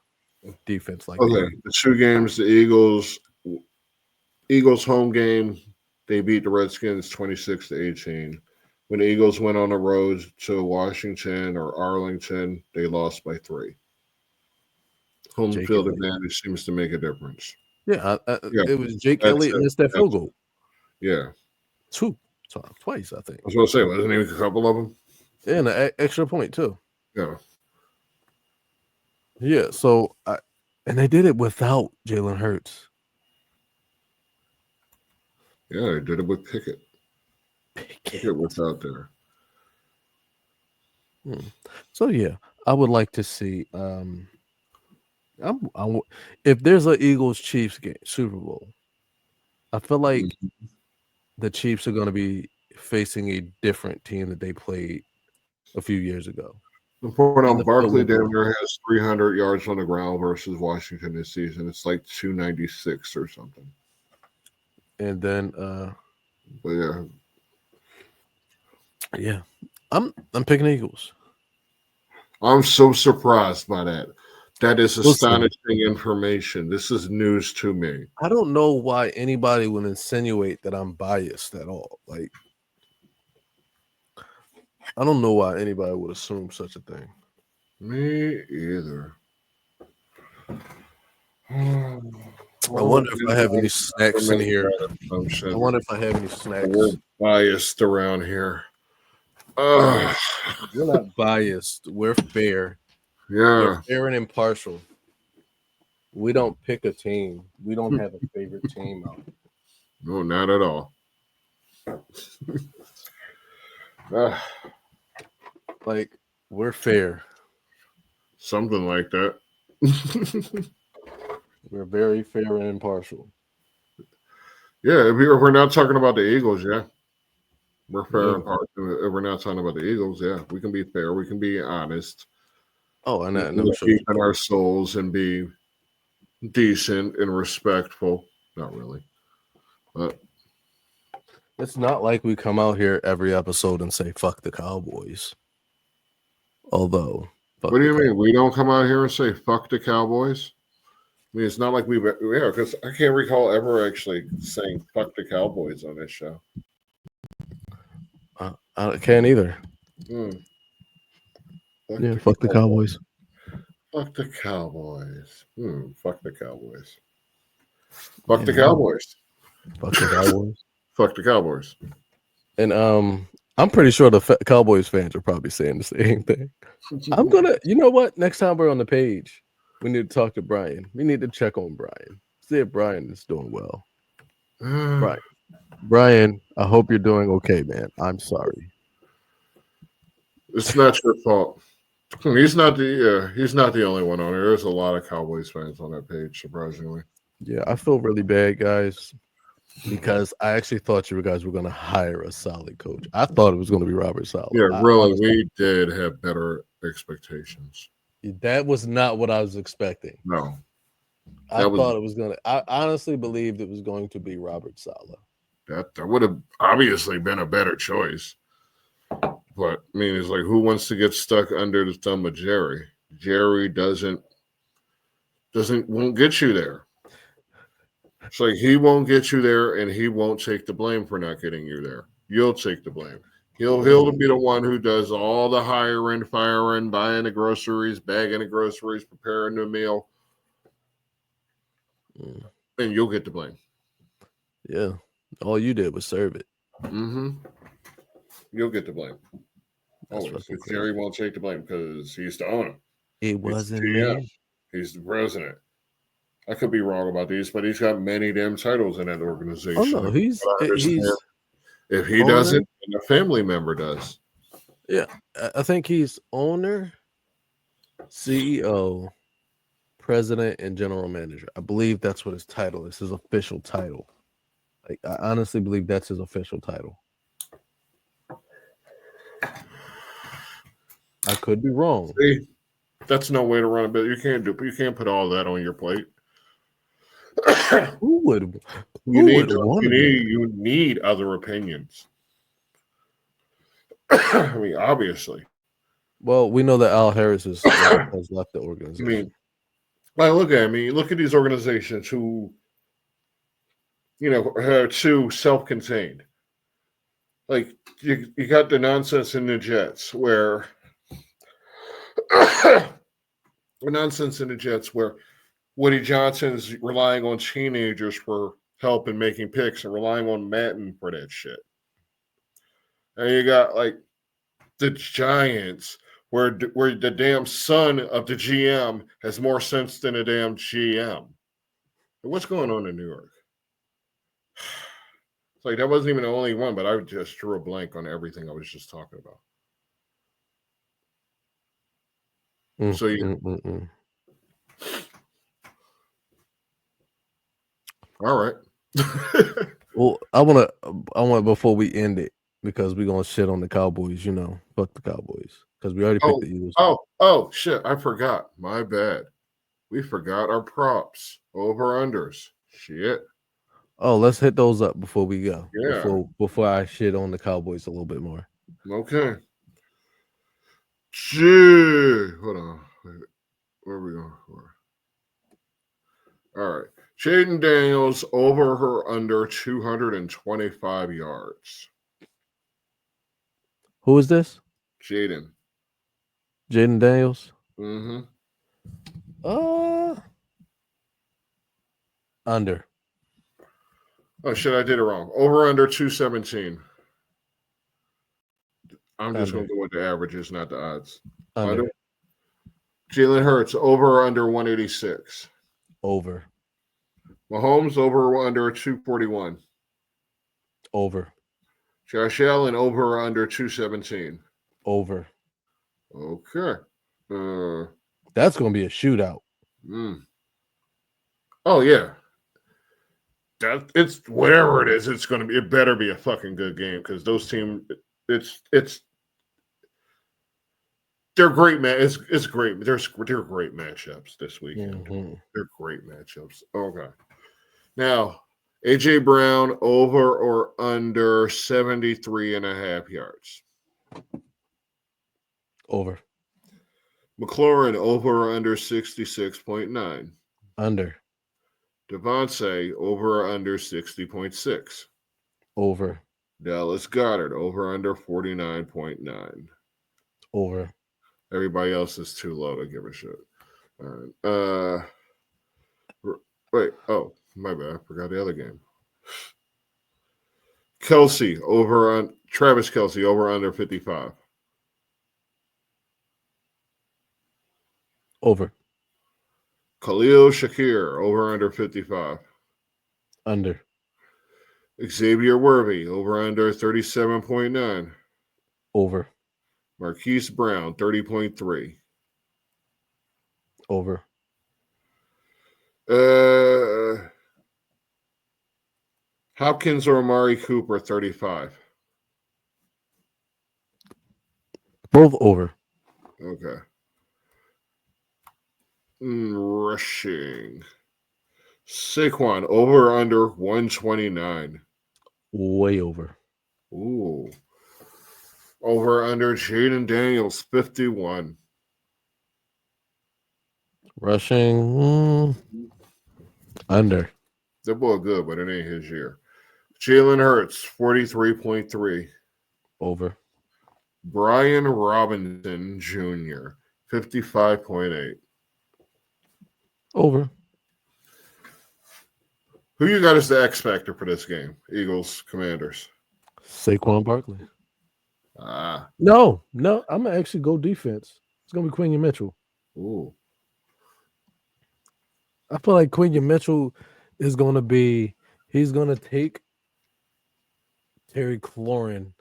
defense like that. The 2 games, the Eagles home game, they beat the Redskins 26-18. When the Eagles went on the road to Washington or Arlington, they lost by 3. Home field advantage seems to make a difference. Yeah, it was Jake Elliott missed that field goal. Yeah. Twice, I think. I was going to say, wasn't even a couple of them? Yeah, and an extra point, too. Yeah. Yeah, so and they did it without Jalen Hurts. Yeah, they did it with Pickett. Look at what's out there. So yeah, I would like to see. If there's an Eagles Chiefs game, Super Bowl, I feel like the Chiefs are going to be facing a different team that they played a few years ago. The point And on the Barkley field will damn near has 300 yards on the ground versus Washington this season. It's like 296 or something. And then, But yeah, I'm picking Eagles. I'm so surprised by that. That is Listen. astonishing information. This is news to me. I don't know why anybody would insinuate that I'm biased at all. Like, I don't know why anybody would assume such a thing. Me either. I wonder if I have any snacks in here. I wonder if I have any snacks. We're biased around here. We're not biased. We're fair. Yeah. We're fair and impartial. We don't pick a team. We don't have a favorite team out. No, not at all. Like, we're fair. Something like that. We're very fair and impartial. Yeah, if we're not talking about the Eagles, yeah. We're fair Yeah. and impartial. If we're not talking about the Eagles, yeah. We can be fair. We can be honest. Oh, and I We know. can keep in our souls and be decent and respectful. Not really. But It's not like we come out here every episode and say "fuck the Cowboys." Although, what do you mean? We don't come out here and say "fuck the Cowboys"? I mean, it's not like because I can't recall ever actually saying "fuck the Cowboys" on this show. I can't either. Fuck the Cowboys. Fuck the Cowboys. Fuck the Cowboys. Fuck the Cowboys. Fuck the Cowboys. Fuck the Cowboys. And I'm pretty sure the Cowboys fans are probably saying the same thing. I'm gonna, you know what? Next time we're on the page, we need to talk to Brian. We need to check on Brian. See if Brian is doing well. Brian, I hope you're doing okay, man. I'm sorry. It's not your fault. He's not the only one on there. There's a lot of Cowboys fans on that page, surprisingly. Yeah, I feel really bad, guys, because I actually thought you guys were going to hire a solid coach. I thought it was going to be Robert Saleh. Yeah, really, we did have better expectations. That was not what I was expecting. No. I thought it was going to. I honestly believed it was going to be Robert Saleh. That would have obviously been a better choice. But I mean, it's like, who wants to get stuck under the thumb of Jerry? Jerry won't get you there. It's like he won't get you there, and he won't take the blame for not getting you there. You'll take the blame. He'll be the one who does all the hiring, firing, buying the groceries, bagging the groceries, preparing the meal, and you'll get the blame. Yeah, all you did was serve it. You'll get the blame. Jerry won't take the blame because he's the owner. It wasn't me. He's the president. I could be wrong about these, but he's got many damn titles in that organization. Oh no, he's if he doesn't, then a family member does. Yeah, I think he's owner, CEO, president, and general manager. I believe that's what his title is. His official title. Like, I honestly believe that's his official title. I could be wrong. See, that's no way to run a business. You can't put all that on your plate. Who would? You need other opinions. I mean, obviously. Well, we know that Al Harris has left the organization. I mean, look at these organizations who, are too self-contained. Like you got the nonsense in the Jets where Woody Johnson's relying on teenagers for help in making picks and relying on Madden for that shit. And you got like the Giants where the damn son of the GM has more sense than a damn GM. What's going on in New York? Like that wasn't even the only one, but I just drew a blank on everything I was just talking about. So yeah. All right. Well, I want before we end it because we're gonna shit on the Cowboys. You know, fuck the Cowboys because we already picked the Eagles. Oh, shit! I forgot. My bad. We forgot our props over unders. Shit. Oh, let's hit those up before we go. Yeah. Before I shit on the Cowboys a little bit more. Okay. Shit. Hold on. Wait, where are we going for? All right. Jaden Daniels over or under 225 yards. Who is this? Jaden. Jaden Daniels. Mm-hmm. Under. Oh shit, I did it wrong. Over under 217. I'm just Under. gonna go with the averages, not the odds. Under. Jalen Hurts over or under 186. Over. Mahomes over or under 241. Over. Josh Allen over or under 217. Over. Okay. That's gonna be a shootout. Oh yeah. It's whatever it is, it's gonna be. It better be a fucking good game because those teams. They're great, man. It's great. They're great matchups this weekend. Mm-hmm. They're great matchups. Okay. Now, AJ Brown over or under 73.5 yards. Over. McLaurin over or under 66.9. Under. Devontae over or under 60.6. Over. Dallas Goedert over or under 49.9. Over. Everybody else is too low to give a shit. All right. Wait. Oh, my bad. I forgot the other game. Kelsey over on Travis Kelsey over under 55. Over. Khalil Shakir over under 55. Under. Xavier Worthy over under 37.9. Over. Marquise Brown 30.3. Over. Hopkins or Amari Cooper 35. Both over. Okay. Rushing. Saquon over or under 129. Way over. Ooh. Over or under Jaden Daniels 51. Rushing. Under. They're both good, but it ain't his year. Jalen Hurts 43.3. Over. Brian Robinson Jr. 55.8. Over. Who you got as the X factor for this game? Eagles, Commanders. Saquon Barkley. No. I'm gonna actually go defense. It's gonna be Quinion Mitchell. Ooh. I feel like Quinion Mitchell is gonna be. He's gonna take Terry McLaurin.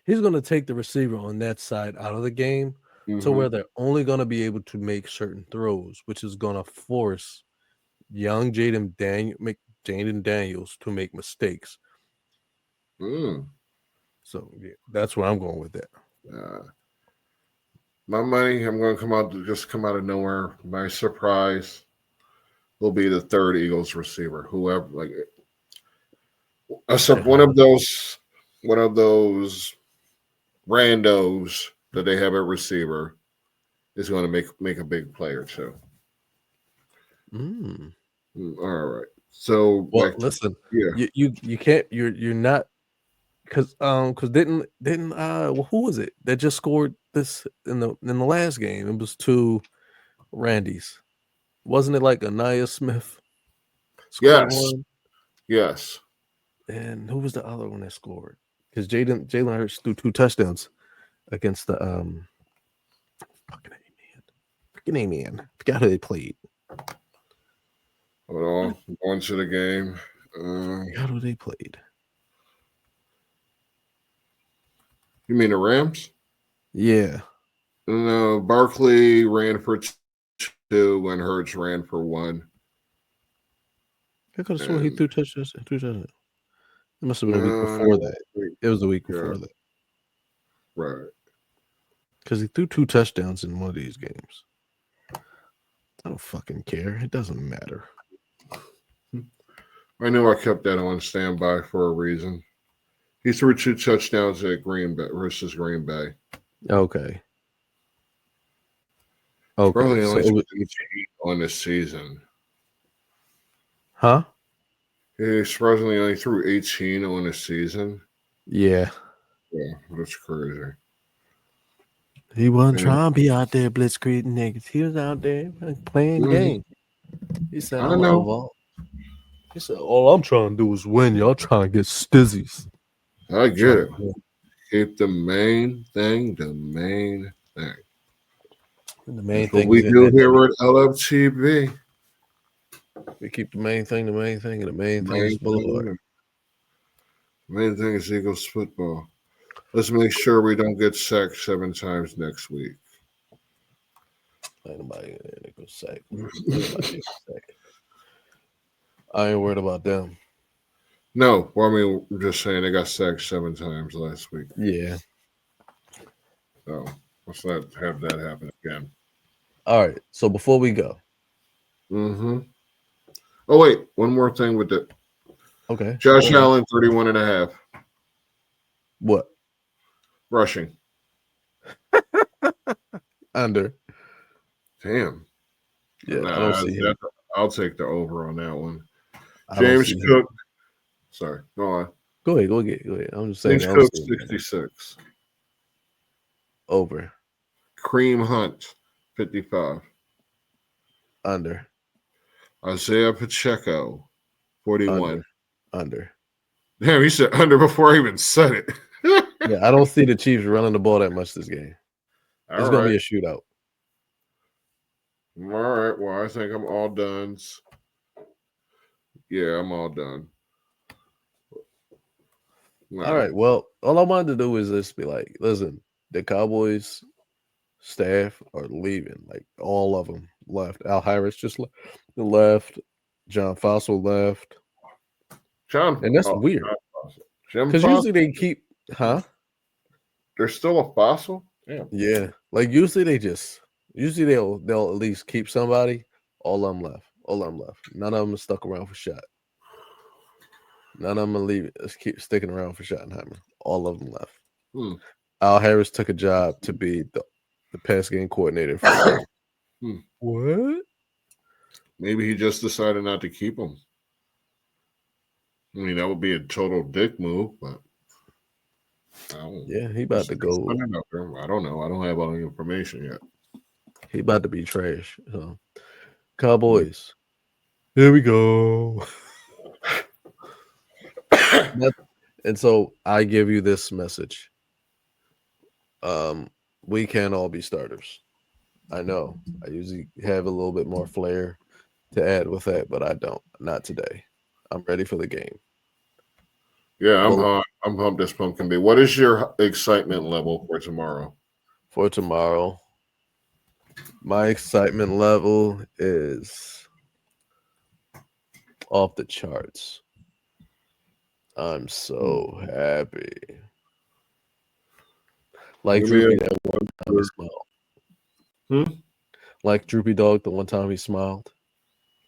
He's gonna take the receiver on that side out of the game, to where they're only gonna be able to make certain throws, which is gonna force young Jaden Daniels to make mistakes. So yeah, that's where I'm going with that. My money, I'm going to come out of nowhere. My surprise will be the third Eagles receiver. Whoever, like, one of those randos that they have at receiver is going to make a big play or two. All right. So, listen, yeah, you can't. You're not. Because didn't who was it that just scored this in the last game? It was two Randys, wasn't it? Like Anaya Smith. Yes. And who was the other one that scored? Because Jalen Hurts threw 2 touchdowns against the fucking A-Man. Forgot who they played. Hold on, going to the game. Forgot who they played. You mean the Rams? Yeah. No, Barkley ran for 2 and Hurts ran for 1. I could have sworn he And threw touchdowns. It must have been a week no, before that. It was the week yeah, before that. right. Because he threw 2 touchdowns in one of these games. I don't fucking care. It doesn't matter. I knew I kept that on standby for a reason. He threw 2 touchdowns at Green Bay versus Green Bay. Okay. Probably Okay. only So 18 on this season. huh? He surprisingly only threw 18 on the season. Yeah. Yeah, that's crazy. He wasn't And, trying to be out there blitzkrieging niggas. He was out there playing game. He said, I I'm know. all. He said, all I'm trying to do is win. Y'all trying to get stizzies. I get it. Keep the main thing the main thing. And the main That's what thing we is in do that here at LFTV. we keep the main thing, and the main thing is Main Boulevard. thing, main thing is Eagles football. Let's make sure we don't get sacked 7 times next week. Ain't nobody in there that goes sack. Nobody gets sacked. I ain't worried about them. No, well, I mean, I'm just saying they got sacked 7 times last week. Yeah. So let's not have that happen again. All right. So before we go, Mm-hmm. Oh, wait. One more thing with the okay. Josh Allen, 31.5 What? rushing. Under. Damn. Yeah, Nah, I don't see him. I'll take the over on that one. I don't James see him. Cook. Sorry, go on. Go ahead. I'm just saying. James I don't Cook, see him. 66. Over. Kareem Hunt, 55. Under. Isaiah Pacheco, 41. Under. Damn, he said under before I even said it. Yeah, I don't see the Chiefs running the ball that much this game. It's All going to right. be a shootout. All right. Well, I think I'm all done. Yeah, I'm all done. All right. Well, all I wanted to do is just be like, listen, the Cowboys staff are leaving. Like all of them left. Al Harris just left. John Fossil left. John, And that's weird. Jim Because Fossil? usually they keep, huh? There's still a fossil? Yeah. Like usually they'll at least keep somebody. All of them left. None of them are stuck around for shot. None of them are leaving. Let's keep sticking around for Schottenheimer. All of them left. Al Harris took a job to be the pass game coordinator for What? Maybe he just decided not to keep him. I mean, that would be a total dick move, but yeah, he about to go. I don't know. I don't have all the information yet. He about to be trash. So, Cowboys. Here we go. And so I give you this message. We can't all be starters. I know. I usually have a little bit more flair to add with that, but I don't. Not today. I'm ready for the game. Yeah, I'm pumped as pump can be. What is your excitement level for tomorrow? For tomorrow, my excitement level is off the charts. I'm so happy. Like Droopy that one time he smiled. Like Droopy Dog the one time he smiled.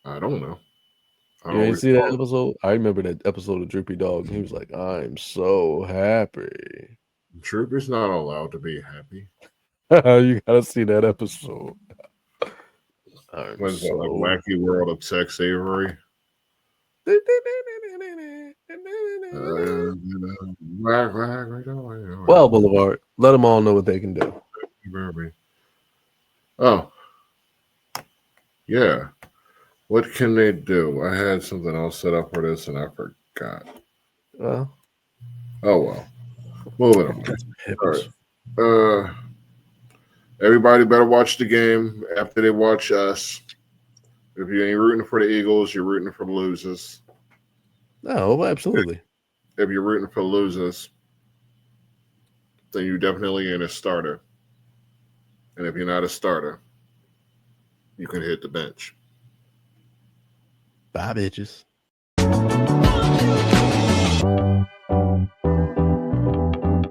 I don't know. You ain't see that episode? I remember that episode of Droopy Dog. He was like, I'm so happy. Droopy's not allowed to be happy. You gotta see that episode. What is that, like Wacky World of Tex Avery? Well, Boulevard, let them all know what they can do. Oh, yeah. What can they do? I had something else set up for this and I forgot. Well, oh well. Moving on. All right. Everybody better watch the game after they watch us. If you ain't rooting for the Eagles, you're rooting for the losers. No, absolutely. If you're rooting for losers, then you definitely ain't a starter. And if you're not a starter, you can hit the bench. Bye, bitches.